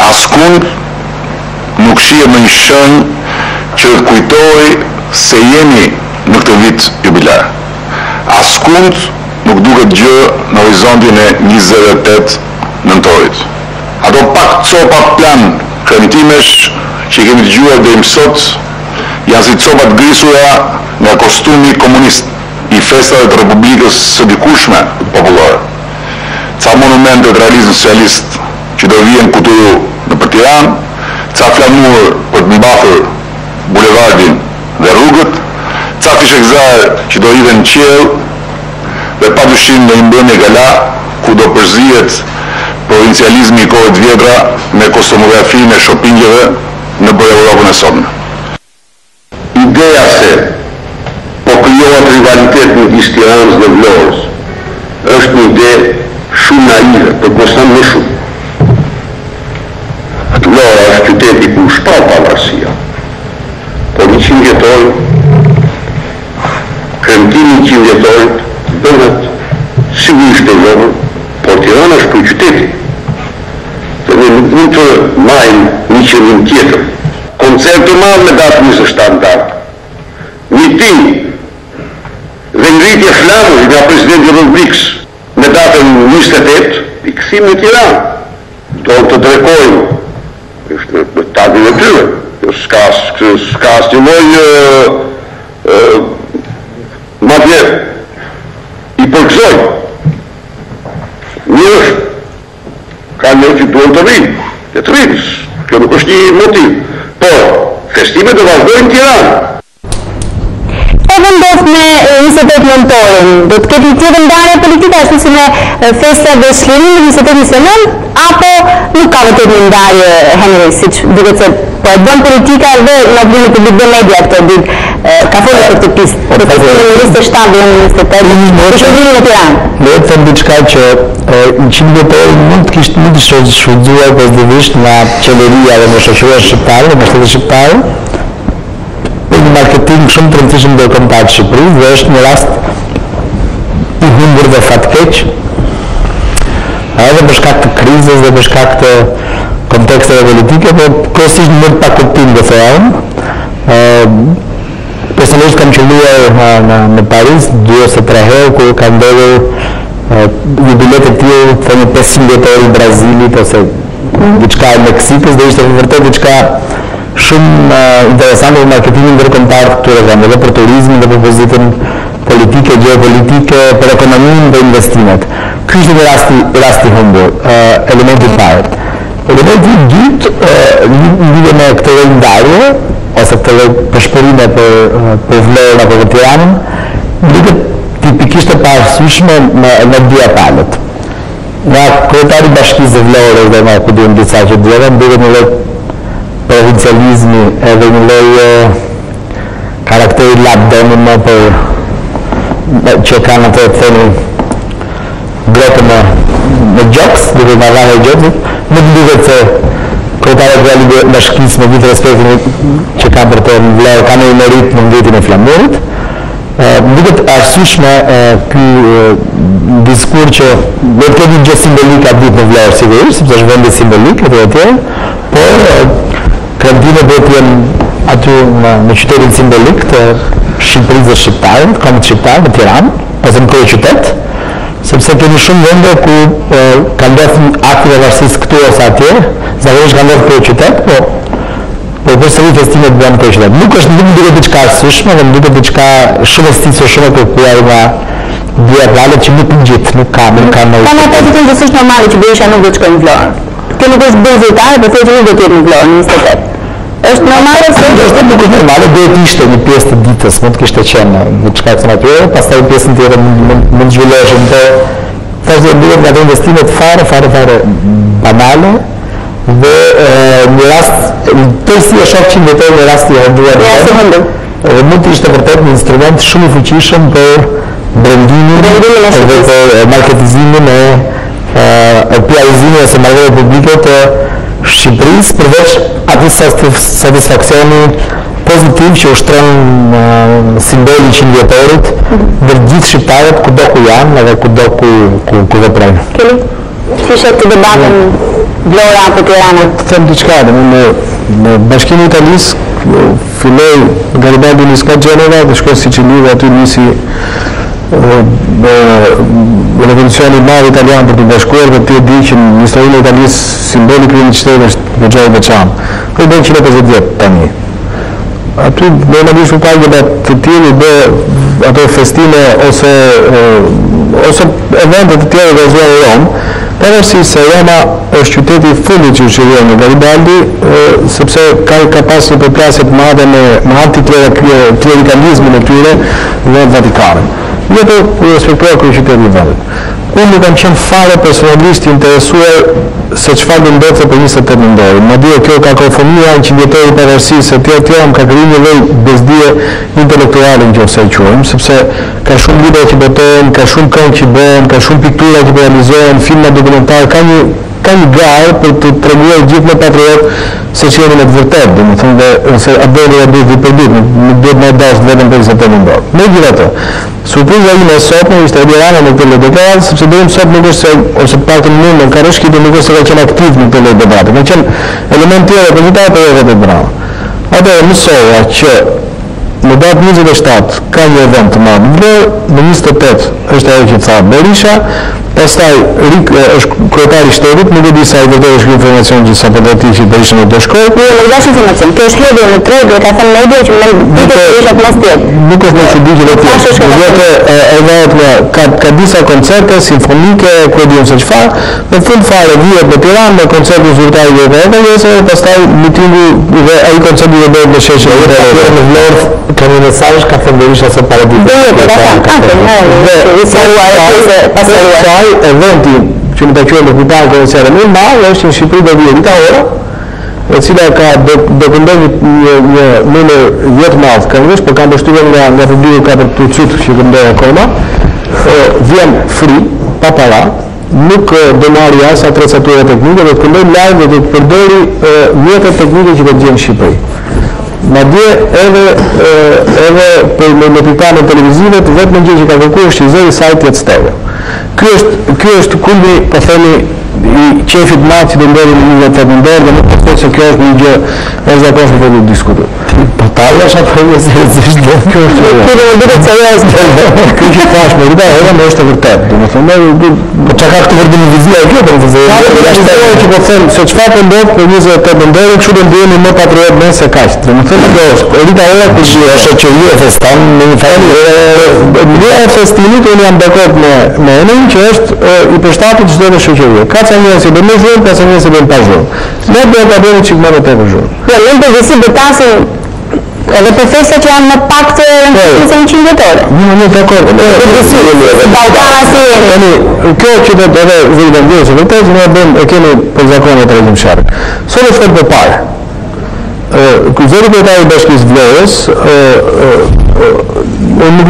Askund nuk shihet në një shenjë që të kujtojë se jemi në këtë vit jubilar. Askund nuk duket gjë në horizontin e 28 nëntorit. Ato pak copa plan kremtimesh që kemi dëgjuar deri më sot janë si copat grisura nga kostumi komunist i festave të Republikës së dikushme popullore. Ca monumente të realizmit socialist që do vjen këtu në Tiranë, ca flamur për të mbathur bulevardin dhe rrugët, ca fishekzar që do hidhen në qiell dhe padyshim në mbrëmje gala ku do përzihet provincializmi i kohëve të vjetra me kostumografinë e shoppingeve në për Europën e sotme. Ideja se po krijohet rivalitet midis Tiranës dhe Vlorës është një ide shumë naive, përkohësisht më shumë. Vlora është qyteti ku shpall pavarësia. Por 100 vjetor, kremtimi 100 vjetor bëhet sigurisht e vogël, por Tirana është për qyteti. Dhe ne nuk mund të majmë një qëllim tjetër. Koncert të madh me datë 27 darkë. Miting dhe ngritje flamësh nga presidenti i Republikës me datën 28 i kthim në Tiranë. Do të drekojmë në tagin e tyre. S'ka asnjë lloj madje i përgëzojmë. Mirë, ka një që duhet të rrimë, të rrimë, kjo nuk është një motiv, por festimet do vazhdojnë në Tiranë. Edhe ndodh me 28 nëntorin, do të ketë një tjetër ndarje politike ashtu si me festa dhe çlirimit 28 nënt, apo nuk ka vërtet një ndarje, Henry, siç duket se po e bën politika dhe në opinionin publik dhe media këtë ditë ka folur për këtë pistë. Po të thonë 27 dhe 28 në shërbimin e Tiranës. Le të them diçka që 100 vjetori mund të shfrytzuar pozitivisht nga qeveria dhe nga shoqëria shqiptare, nga shteti shqiptar, për një marketing shumë të rëndësishëm ndërkombëtar të Shqipërisë dhe është një rast i humbur dhe fatkeq, edhe për shkak të krizës dhe për shkak të konteksteve politike, por kryesisht në pa kuptim dhe thonë. Personalisht kam qëlluar në Paris 2 ose 3 herë kur ka ndodhur jubilet e tillë, thënë 500 vjetori i Brazilit ose diçka e Meksikës, dhe ishte vërtet diçka shumë interesante për marketingin ndërkombëtar të këtyre vendeve, dhe për turizmin dhe për pozitën politike, gjeopolitike, për ekonominë dhe investimet. Ky ishte një rasti humbur, elementi i parë. Elementi i dytë lidhet me këtë lloj ndarje ose këtë lloj përshpërime për Vlorën apo për Tiranën, duket tipikisht e parasyshme në dy palët. Nga kryetari i Bashkisë së Vlorës dhe nga ku duhen disa që duhet, duket një lloj provincializmi edhe një lloj karakteri labdënim që kanë atë të thënë grotën në gjoks, duke i marrë e gjoksit, nuk duket se kryetari i Bashkisë me gjithë respektin që ka për të Vlorë ka një merit në ngritjen e flamurit. Duket arsyeshme ky diskur që do të ketë një gjë simbolike aty në Vlorë sigurisht, sepse është vendi simbolik etj. Por kremtime do të jenë aty në qytetin simbolik të Shqipërisë dhe shqiptarët, kombit shqiptar në Tiranë, ose në kryeqytet, sepse kemi shumë vende ku ka ndodhur akti i varësisë këtu ose atje, zakonisht ka ndodhur në kryeqytet, por përsëri festimet bëhen në kryeqytet. Nuk duket diçka arsyeshme, dhe duket diçka shumë e sticur, shumë e kërkuar nga dia palët që nuk gjithë, nuk ka më. Kanë ato që thonë se është normale që Berisha nuk do të shkojë në Vlorë. Kjo nuk është buzëtar, por thotë që nuk do të jetë në Vlorë në 28. Është normale se nuk është normale, duhet të ishte një pjesë të ditës, mund të kishte qenë diçka të natyre, pastaj pjesën tjetër mund zhvilloheshin, por thashë duhet nga investimet fare banale dhe një rast tërsi e shoh 100 vjetor në rast i hunduar. Dhe mund të ishte vërtet një instrument shumë i fuqishëm për brendimin dhe për marketizimin e PR-izimit ose marrëdhënieve publike të Shqipërisë, përveç atij satisfaksioni pozitiv që ushtron simboli 100 vjetorit ndër gjithë shqiptarët kudo ku janë edhe kudo ku veprojnë. Keni fishet të debatën Vlora apo Tirana? Të them diçka, në Bashkimin e Italisë filloi Garibaldi nis ka Gjenova dhe shkoi Sicili, aty nisi revolucioni i madh italian për të bashkuar, dhe ti e di që në historinë e Italisë simboli i kryeministit të shtetit është goxha i veçantë. Ai bën 150 vjet tani. Aty normalisht u kanë debat të tjerë, bë ato festime ose evente të tjera organizuar në Rom, pavarësisht se Roma është qyteti i fundit që ushtron në Garibaldi, sepse ka pasur një përplasje të madhe me antiklerikalizmin e tyre dhe Vatikanin. Jo të respektuar kryeqytetin e vendit. Unë nuk kam qenë fare personalisht i interesuar se çfarë do ndodhte për 28 nëntor. Madje kjo kakofonia në 100 vjetori i pavarësisë së tjerë më ka krijuar një lloj bezdie intelektuale nëse e quajmë, sepse ka shumë libra që botohen, ka shumë këngë që bëhen, ka shumë piktura që realizohen, filma dokumentar, ka një garë për të treguar gjithë me patriot se që jemi në të vërtet, dhe më thënë dhe nëse abdojnë dhe dhe për ditë, nuk duhet me dash vetëm për 28 nëndorë. Me gjitha të, surpriza ime e sotme ishte Edi Rama në këtë deklarat, sepse dhe sot nuk është se, ose pak të në në Kareshki, dhe nuk është se ka qenë aktiv në këtë debatë, ka qenë element tjere për gjitha për e të brama. Atë e mësoja që në datë 27 ka një event të madhë Vlorë, në 28 është ajo që tha Berisha, pastaj është kryetari i shtetit, nuk e di sa i vërtet është informacion që sa përgati që Berisha nuk do shkojë. Jo, nuk dash informacion, kjo është hedhje në tregë, ka thënë media që me ditë Berisha të mos tjetë. Nuk është në që digje dhe tjetë, ka disa koncerte simfonike, ku e dion se çfarë, në fund fare vihet në Tiranë me koncertin zyrtar i Vlorës, pastaj mitingu dhe ai koncerti do bëhet në sheshë në Vlorë. Ka një mesazh ka thënë Berisha se para ditës. Eventi që më të qërë në kutarë kërë ceremoni malë është në Shqipëri do vijë dita ora, e cila do këndon një numër jetë malë këngësh, për kam bështuve nga publiku ka për të cutë që këndoj akoma, vjen free, pa para, nuk do marri asa atrecatura teknike, do të këndoj live dhe do të përdori mjetët teknike që do të gjenë Shqipëri. Ma dje edhe për me pipanë televizive të vetë në gjë që ka kërkuar është i zëri sajt jetë stereo. Ky është kulmi, po themi, i qefit madh që do ndodhi në 2018 dhe nuk po se kjo është një gjë e zakonshme për të diskutuar. Po tallë është apo jo se kjo është. Kjo do të thotë se kjo që thash me këtë edhe është e vërtetë. Domethënë, po çka ka këtë vërdim vizia kjo për të thënë. Që po them se çfarë po ndodh për 28 nëndorë, kështu do ndihemi më patriot më se kaq. Domethënë kjo është. Rita ora për shoqëria e festan në një fjalë. Në festimit unë jam dakord me Enin që është i përshtatur çdo në shoqëri. Ka ca njerëz që do më zhurmë, ka ca njerëz që do të pazhurmë. Ne do ta bëjmë çik më të zhurmë. Jo, në përgjithësi betasin edhe për festa që janë më pak të se 100 vjetore. Nuk dakord. Ballkana si jeni. Kjo që do të vëllëndë se vërtet ne bëjmë e kemi për zakonin e tregjimshar. Sot është për parë. Zëri kryetari i Bashkisë Vlorës, nuk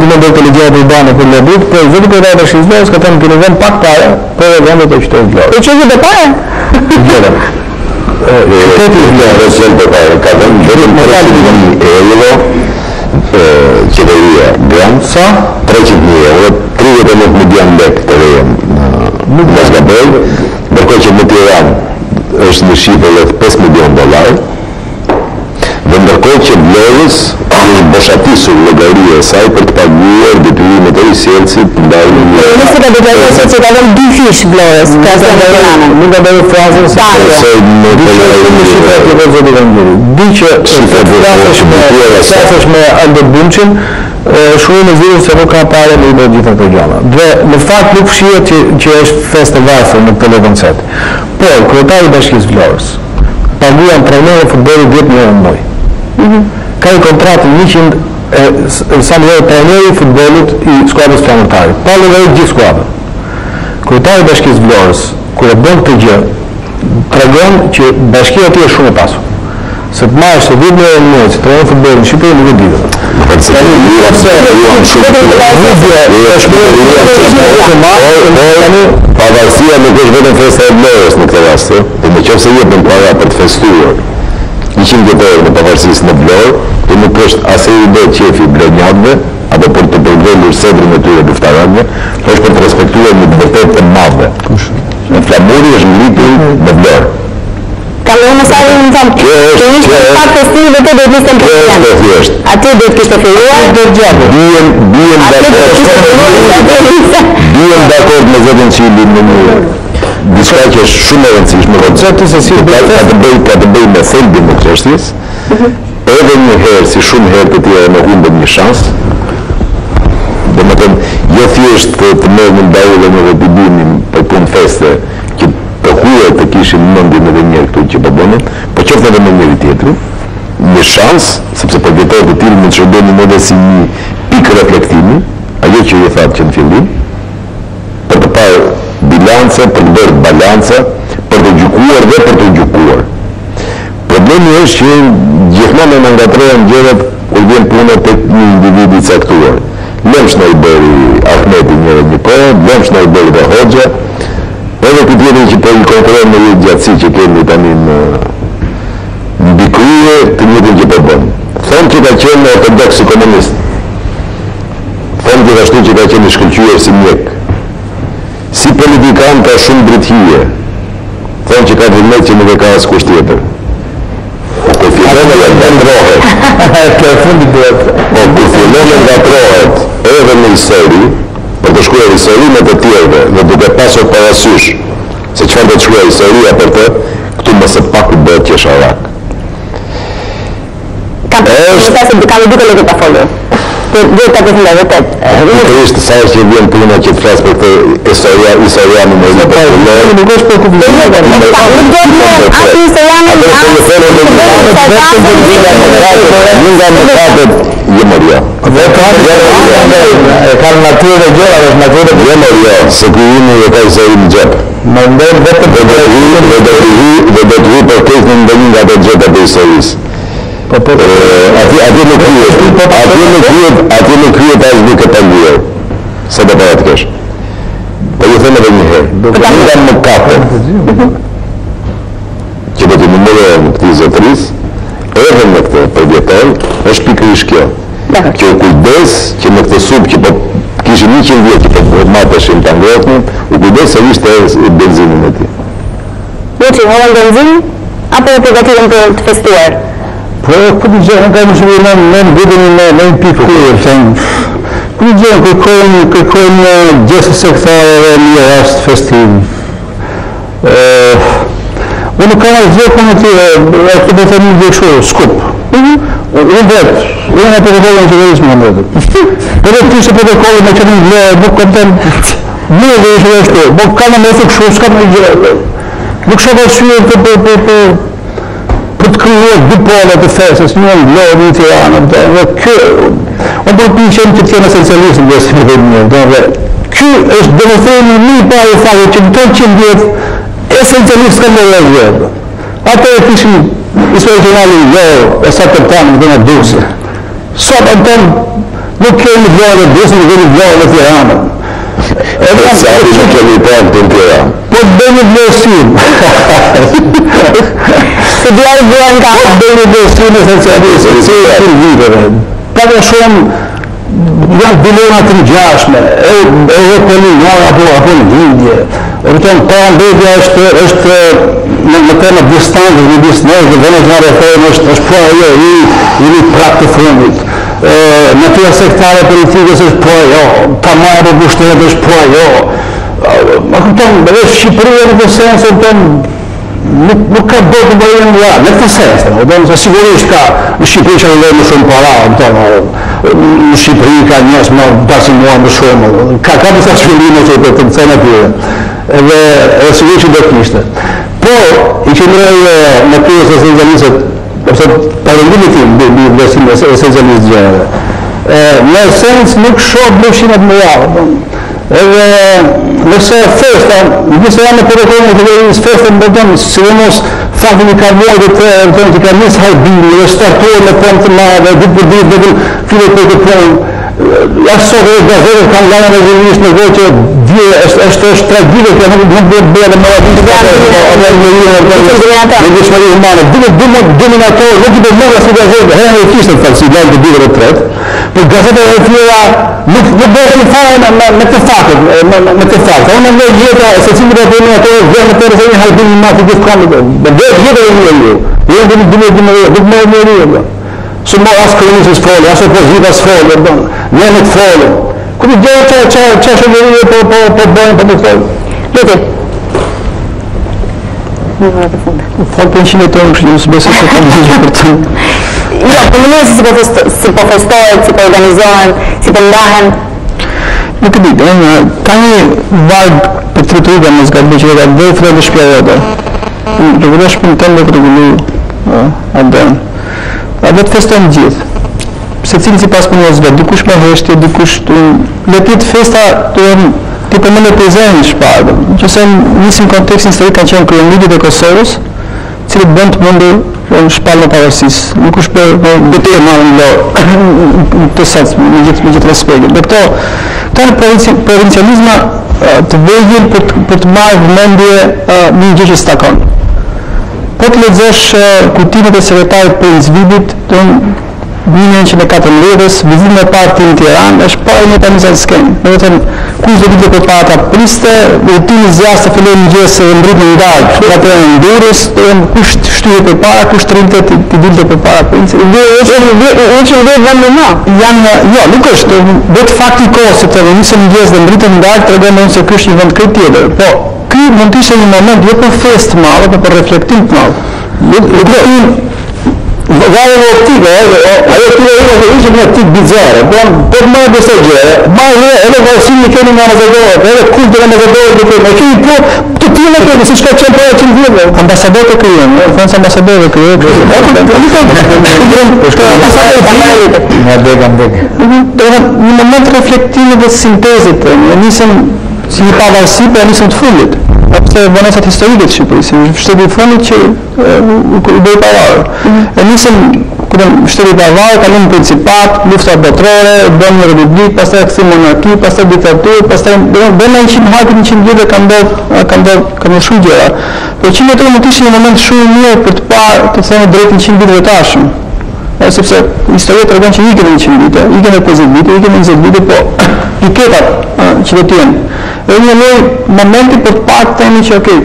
më do të legjatë urbane për Lebrit, por zëri kryetari i Bashkisë Vlorës ka thënë që në vend pak pare për vendet e qytetit Vlorë. E që dhe pare? Vlorë. Qyteti i Vlorës ka thënë vetëm 300.000 euro, qeveria grant, sa 300.000 euro, 39 milion lek të rejën. Nuk më zgaboj, ndërkohë që në Tiranë është në shifër rreth 5 milion dollar. Dhe ndërkohë që Vlorës është boshatisur llogaria e saj për të paguar detyrimet e risjelësit ndaj Nëse ka deklaruar se ka dhënë 2 fish Vlorës, ka zënë Tiranën. Nuk ka bërë frazën se di që flasësh me Albert Bunqin, shumë në zirë se nuk ka pare në i bërë gjitha të gjama. Dhe në fakt nuk fshihet që është festë varfër në këtë koncert. Por, kryetari i Bashkisë Vlorës paguan trajnerë futbollit 10.000 euro në muaj. Ka i kontratën 100 sa më trajneri i futbollit i skuadrës flamurtare. Pa llogarit gjithë skuadrën. Kryetari i Bashkisë Vlorës, kur e bën këtë gjë, tregon që bashkia aty është shumë e pasur. Se të marrësh 10.000 euro në muaj, të trajner futbollin në Shqipëri nuk e di. Pavarësia nuk është vetëm festa e Vlorës në këtë rast, dhe nëse jepën para për të festuar 100 vjetor në pavarësisë në Vlorë, dhe nuk është as e ide qefi blonjatëve, apo për të përgëllur sedrin e tyre luftaranëve, është për të respektuar një të vërtetë të madhe. Në Flamuri është ngritur në Vlorë. Kaloj më sa në thonë, që ishte pak festivë dhe të do të niste në Presian. Aty do të kishte filluar, do të gjatë. Bien dakord me zotën Çili në një diçka që është shumë e rëndësishme. Koncepti se si ka të bëjë me thelbin e çështjes. Edhe një herë, si shumë herë të tjera, në humbëm një shans. Domethënë, jo thjesht të merr në ndaullën edhe të bimin për punë feste, që të huaj të kishin mendjen edhe një këtu që po bënin, por qoftë edhe me njëri tjetrin, një shans, sepse për vjetorë të tillë mund të shërbejnë edhe si një pikë reflektimi, ajo që ju thatë që në fillim, për të parë bilance, për të bërë balance, për të gjykuar dhe për të gjykuar. Problemi është që gjithmonë në ngatrohen gjërat kur vjen puna tek një individ i caktuar. Lemsh në i bëri Ahmeti një kohë, lemsh në i bëri dhe Hoxha, edhe këtë tjetër që po i konkurrojnë në një gjatësi që kemi tani historie të njëjtën që po bën. Thonë që ka qenë ortodoks i komunist. Thonë gjithashtu që ka qenë i shkëlqyer si mjek. Si politikan ka shumë drejtëhije. Thonë që ka vullnet që nuk e ka askush tjetër. Po fillon e ngatrohet. Kjo e fundit duhet. Po fillon e ngatrohet edhe në histori, për të shkruar historinë të tjerëve dhe duke pasur parasysh se çfarë do të shkruaj historia për të, këtu më së paku bëhet qesharak. Kam duke le ta folur. Duhet ta përfundoj vërtet. Pikërisht sa që vjen puna që të flas për këtë historianin e popullor. Nuk është për publikun. Nga mëkatet jemëria. E kanë natyrën e gjëra, është natyrën e jemëria, se ku jemi e ka historinë në xhep. Mendoj vetëm dhe do të vi për këtë në ndonjë nga ato gjëra të historisë. Atje nuk kryet as nuk e paguar. Sa do para të kesh. Po ju them edhe një herë. Nga mëkatet që do të numërohen këtij zotëris, edhe në këtë përvjetor, është pikërisht kjo. Kjo kujdes që në këtë sub që po kishin 100 vjet që po mateshin të ngrohtën, u kujdes se ishte benzinin e tij. Buçi, hollën benzinë apo e përgatiten për të festuar? Po, këtë gjë, ka më shumë në vidin në pikë thënë. Këtë gjë, kërkojnë gjësë sektare dhe një rast festiv. Unë ka gjë këmë të këtë të thëmë një gjë skup. Unë vetë, unë e protokollën në qeverisë më ndërë. Edhe të kështë protokollën me që një lë, nuk kam të një dhe ishë dhe shtu. Nuk ka në me thë këshu, s'ka në gjë. Nuk shumë asyë për të kryuar dy polet të fesës, një në lojë, një të janë, dhe kjo, unë për të qenë që tjene esencialisë në gjësë dhe një, dhe kjo është demonstrimi një pa e fakë që në tonë 100 vjetë, esencialisë ka në vjetë. Ato e kishin historiali jo, e sa të tanë dhe në duse. Sot në tonë nuk kemi vjojë dhe duse, nuk kemi vjojë dhe të janë. Edhe sa të nuk kemi pak të në tjera. Po të bëjmë vlerësim. Se dhja i vjen ka bëjmë vlerësim esencialisë, se e të viteve. Për shumë janë dilema të ngjashme, edhe polinar apo në gjindje. Pandegja është në tema distancë, në distancë, dhe në gjare thejmë është po ajo, i prap të fundit. Natyra sektare politikës është po ajo, tamajë për pushtetet është po ajo. Ma këpëton, edhe Shqipëria në të sensë, nuk ka bërë të bërë në në këtë sensë, sigurisht ka, në Shqipëri që në më shumë para, në Shqipëri ka njës më pasimua më shumë, ka disa shvillime që të të cena tyre, edhe sigurisht që do të kishte. Po, i qëndroj në kërës esencialistët, ose parëndimit tim, besim esencialistë gjere, në sens nuk shoh bëshimet më javë, edhe nëse festa, nëse janë në protokollin e qeverisë festa më bëndon, sidomos faktin e karbuajt të ka njësë hajbini, dhe startuar me punë të madhe, ditë për ditë dhe fillet për të punë. Jashtë sot edhe gazetët kanë lajën e zhvillimisht në vojë që është tragike që nuk bëhet bërë më radhë në dëshmëri humane. Dominator, nuk i përmërë asë gazetë, herën e kishtë të falsi, lajën të bidër e tretë, për gazetët e tjera nuk bëhet të fare me të fakët. Unë në jeta, se cilë të dominatorë, vërë në tërë se një hajbin një matë i gjithë kamë, dhe jeta e një ju, nuk më e së më asë kërënisës folë, asë opozita së folë, ne në të folë. Këtë gjë që shëgjërije po bëjnë për në folë. Lete. Në vërë të fundë. Folë për 100 tonë, kështë nësë besë se kam gjithë për të. Jo, për në nësë si po festohet, si po organizohen, si po ndahen. Nuk e ditë, ka një vargë për të rrëtuga në zgatë që ka dhe frë dhe shpja edhe. Rëvëresh për në temë dhe të regullu adën. A do të festojnë gjithë, se cilë si pas për njësë vetë, dikush me heshtje, dikush të letit festa të përmënë e prezejnë shparë, që se njësim kontekstin historik kanë qenë kryenlidit e Kosovës, cilët bënd të mundur në shpallë në pavarësisë, nuk është për bëte e marë në lorë, të sensë, me gjithë respektit. Dhe këto në provincializma të vejgjën për të marrë vëmendje një gjë që s'takon. Po po të lexosh kujtimet e sekretarit për Izvidit, do 1914-s, vizitën e parë në Tiranë, është parë një tanizat skenë. Do të thënë, kush do vite përpara ta priste, udhëtimi zjarr filloi mëngjes dhe mbrit në darkë, atë në Durrës, kush shtyhej përpara, kush trinte ti dilte përpara princit. Është vetëm më. Jo, nuk është, vetë fakti i kohës se të nisën mëngjes dhe mbritën në darkë tregon se ky është një vend krejt tjetër. Po, ky mund të ishte një moment jo për festë të madhe, por për reflektim të madh. Vaje në optikë, ajo tira ishte një optikë bizare, po më e besoj gjë, ma edhe vërësim një keni nga nëzëdojët, edhe kulturë nëzëdojët dhe kemi, kemi po të tine kemi, si shka qenë për e qenë vjetë. Ambasador të kryen, fënës ambasador të kryen, një moment reflektimi dhe sintezit, nisëm si një pavarësi, për nisëm të fundit. Sepse banesat historike të Shqipërisë, shteti i fundit që u bëri pavarur. Nisëm shteti i pavarur, kalon në principat, lufta botërore, bën një republikë, pastaj kthim monarki, pastaj diktaturë, pastaj bën 100 vjet ka ndodhur shumë gjëra. Por 100 vjet mund të ishte një moment shumë i mirë për të parë, të thënë drejt 100 viteve të tashëm. Sepse historia tregon që ikën 100 vite, ikën 50 vite, ikën 20 vite, po piketat që do të jenë. Dhe një lloj momenti për të parë të themi që okay,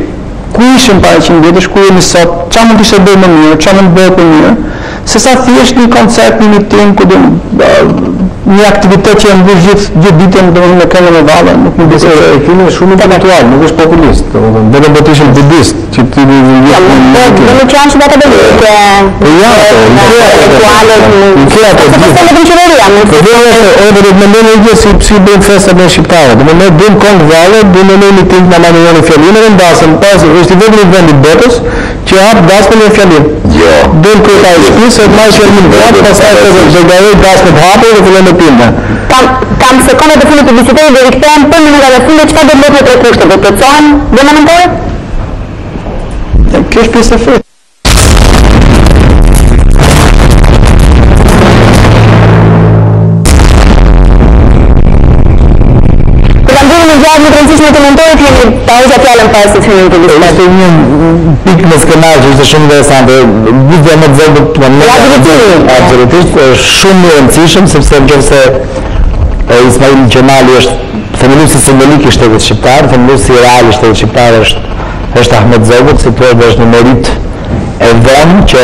ku ishim para 100 vjetësh, ku jemi sot, çfarë mund të ishte bërë më mirë, çfarë mund të bëhet më mirë, sesa thjesht një koncert, një miting, një aktivitet që janë bërë gjithë ditën me këngë me valle, nuk më besoj. Kemi shumë intelektual, nuk është populist, vetëm do të ishim budist, që ti do të qenë shumë ata belike. Ja, do të mendoj një si bën festa me shqiptarët. Do ne bëjmë këngë valle, do ne një miting me Manuelin Fjalinë dhe ndasëm pas është vetëm një vend i botës që hap dasmën e Fjalit. Jo. Del kryetari i shtëpisë, marrë Fjalin gat, pastaj do gjaroj dasmën e hapur dhe fillon të pinte. Kam sekondat e fundit të bisedës dhe rikthehem për minutat e fundit, çfarë do të bëhet me tre kushte? Do të plotësohen demontoret? Kjo është pjesë e festë. Në rëndësishme të mentorit jemi pauza fjalën pas të filmit të listë. Është një pikë në skenar që ishte shumë interesante. Gjithë më të zërbë të më absolutisht shumë i rëndësishëm, sepse nëse Ismail Gjemali është themeluesi simbolik i shtetit shqiptar, themeluesi real i shtetit shqiptar është Ahmet Zogut, si thuhet është një merit e vënë që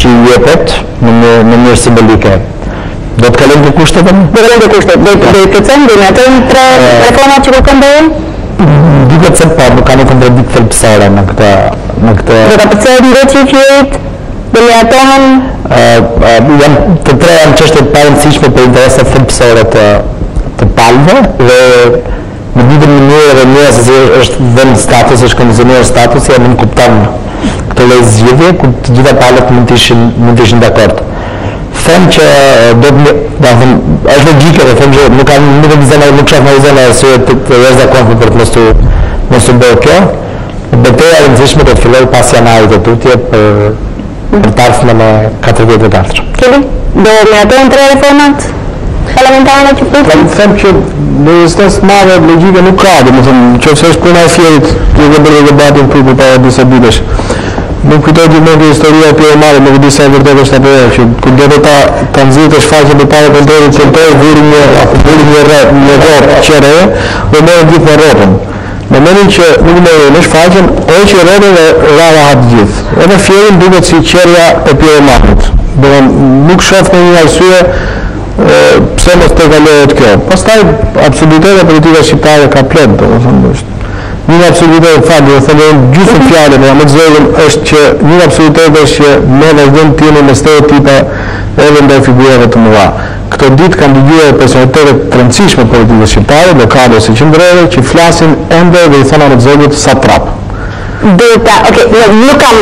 i jepet në mënyrë simbolike. Do të kalojmë të kushtet? Do të kalojmë të kushtet. Do të plotësojmë dhe ato tre reformat që kërkon bëjmë? Duket se po, nuk ka një kontradikt thelbësore në këtë. Do ta përcjellim vetë çiftit, do leatohen janë të tre janë çështje të parëndësishme për interesat thelbësore të palëve dhe në ditën mënyrë dhe një se është vend status, është kondicionuar statusi, ja nuk kupton këtë lloj zgjedhje ku të gjitha palët mund të ishin dakord. Them që do të është logjike dhe them që nuk shoh në arsye të jashtëzakonshme për të mos u bërë kjo. Betejë e rëndësishme do të fillojë pas janarit të tutje për të ardhmen e 4 vjetëve të ardhshëm. Kemi do metojnë tre reformat parlamentare që them që në rezistencë madhe logjike nuk ka, domethënë nëse është puna e fjerit, ju do bëjë debatin këtu para disa ditësh. Nuk kujtoj gjithmonë historia e Pierre Marë, nuk di sa e vërtetë është apo jo, që kur do ta nxjerrë shfaqjen e parë kontrollit qendror, vuri një rrot qere, do merret gjithë me rrotën. Në momentin që nuk merret në shfaqjen, hoqë rrotën dhe rrava hap gjithë. Edhe fjerin duket si qerja e Pierre Marët. Nuk shoh në një arsye pse mos të kalohet kjo. Pastaj absurditeti politika shqiptare ka plot, domethënë është një absurditet në fakt, do të them gjysmë fjalë për më zgjedhjen është që një absurditet është që ne vazhdojmë të jemi me stereotipe edhe ndaj figurave të mëdha. Këto ditë kanë dëgjuar personalitetet të rëndësishme politike shqiptare, lokale ose qendrore, që flasin ende dhe i thonë Ahmet Zogut satrap. Nuk kam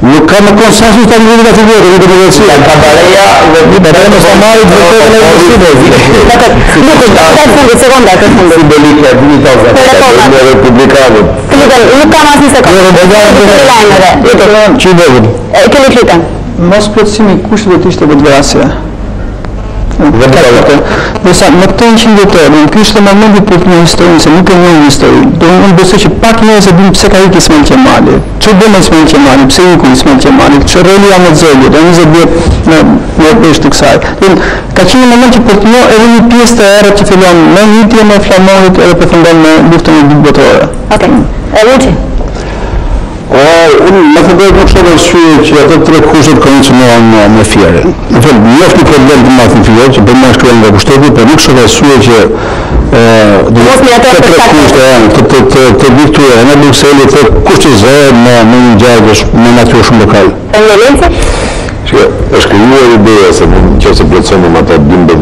Nuk ka në konsensus të një nga figurë, një demokracia. Kabareja dhe një përrejnë së marit vërtetën e universitet. Nuk është, ka fundit, sekonda, ka fundit. Simbolike, një republikanët. Nuk kam asë një sekundë. Që i bëgën? Kemi klitën. Mos plotësimi kushtet do të ishte vetvrasja. Nësa në këtë 100 vjetor, ky është momenti për të një histori, se nuk e njohim historinë. Unë besoj që pak njerëz e dinë pse ka ikë Ismail Qemali. Çu bën Ismail Qemali, pse iku Ismail Qemali, ç'roli ka me Zeli, dhe 20 vjet në peshë të kësaj. Ka qenë një moment që për të njohur edhe një pjesë të errët që fillon me njëtje me flamorit edhe përfundon me luftën e dytë botërore. Okej. Luçi. Unë më të bëjë kështë të shqyë që ato 3 kushtet kondicionohen me fjerën. Në fakt, një është një problem të madh në fjerë, që për më shkruan nga kushteti, por nuk është arsye që të 3 kushte të viktuar në Bruxelles të kushtizohen me një ngjarje me natyrë shumë lokale. Është krijuar ideja se nëse plotësojmë ato 12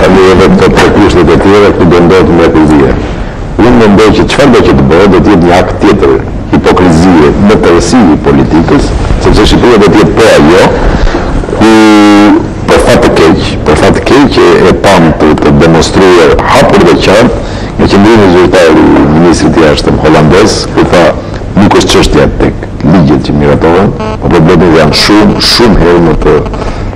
tani edhe të 3 kushtet e tjera ku do ndodhet mrekullia. Unë mendoj që çfarë do që të bëhet do të jetë një akt tjetër hipokrizie në tërësi i politikës, sepse Shqipëria do të jetë po ajo ku për fat të keq e pam të demonstruar hapur dhe qartë nga qendrimi zyrtar i ministrit i jashtëm holandez, ku tha nuk është çështja tek ligjet që miratohen, por problemet janë shumë herë më të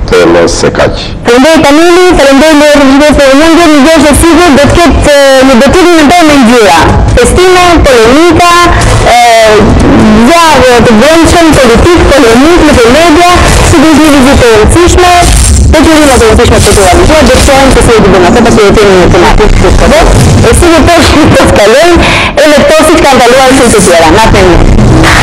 thella se kaq. Faleminderit Tamili, faleminderit Lorë se unë ndjem një gjë sigur do të ketë një detyrim në tonë me ngjyra. Festime, polemika, zjarre të brendshëm, politik, polemik në media, sigurisht një vizitë e rëndësishme, detyrimet e rëndësishme të realizuar, do të shohim se si do bëjmë ato pasi do të kemi një tematik të kohë. E sigur po të skalojmë edhe to siç kanë kaluar shumë të tjera. Natën e mirë.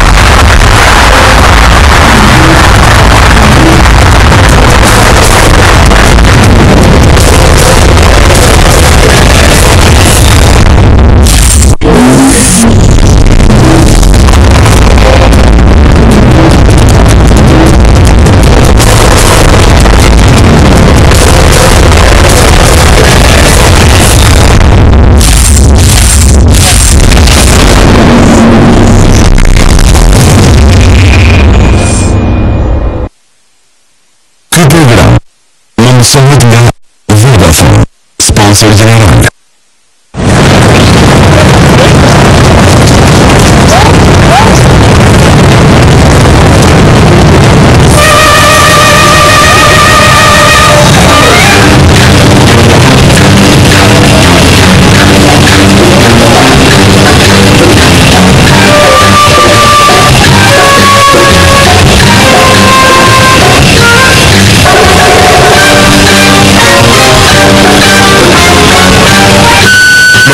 Mundësohet nga Vodafone, sponsor general.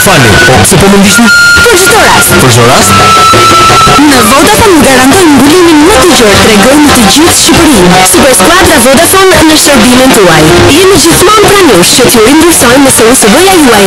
Fali, po pse po më ndiqni? Për çdo rast. Për çdo rast? Në Vodafone garantojmë mbulimin më të gjerë tregoj në të gjithë Shqipërinë. Super skuadra Vodafone në shërbimin tuaj. Jemi gjithmonë pranues që t'ju rindursojmë nëse USB-ja juaj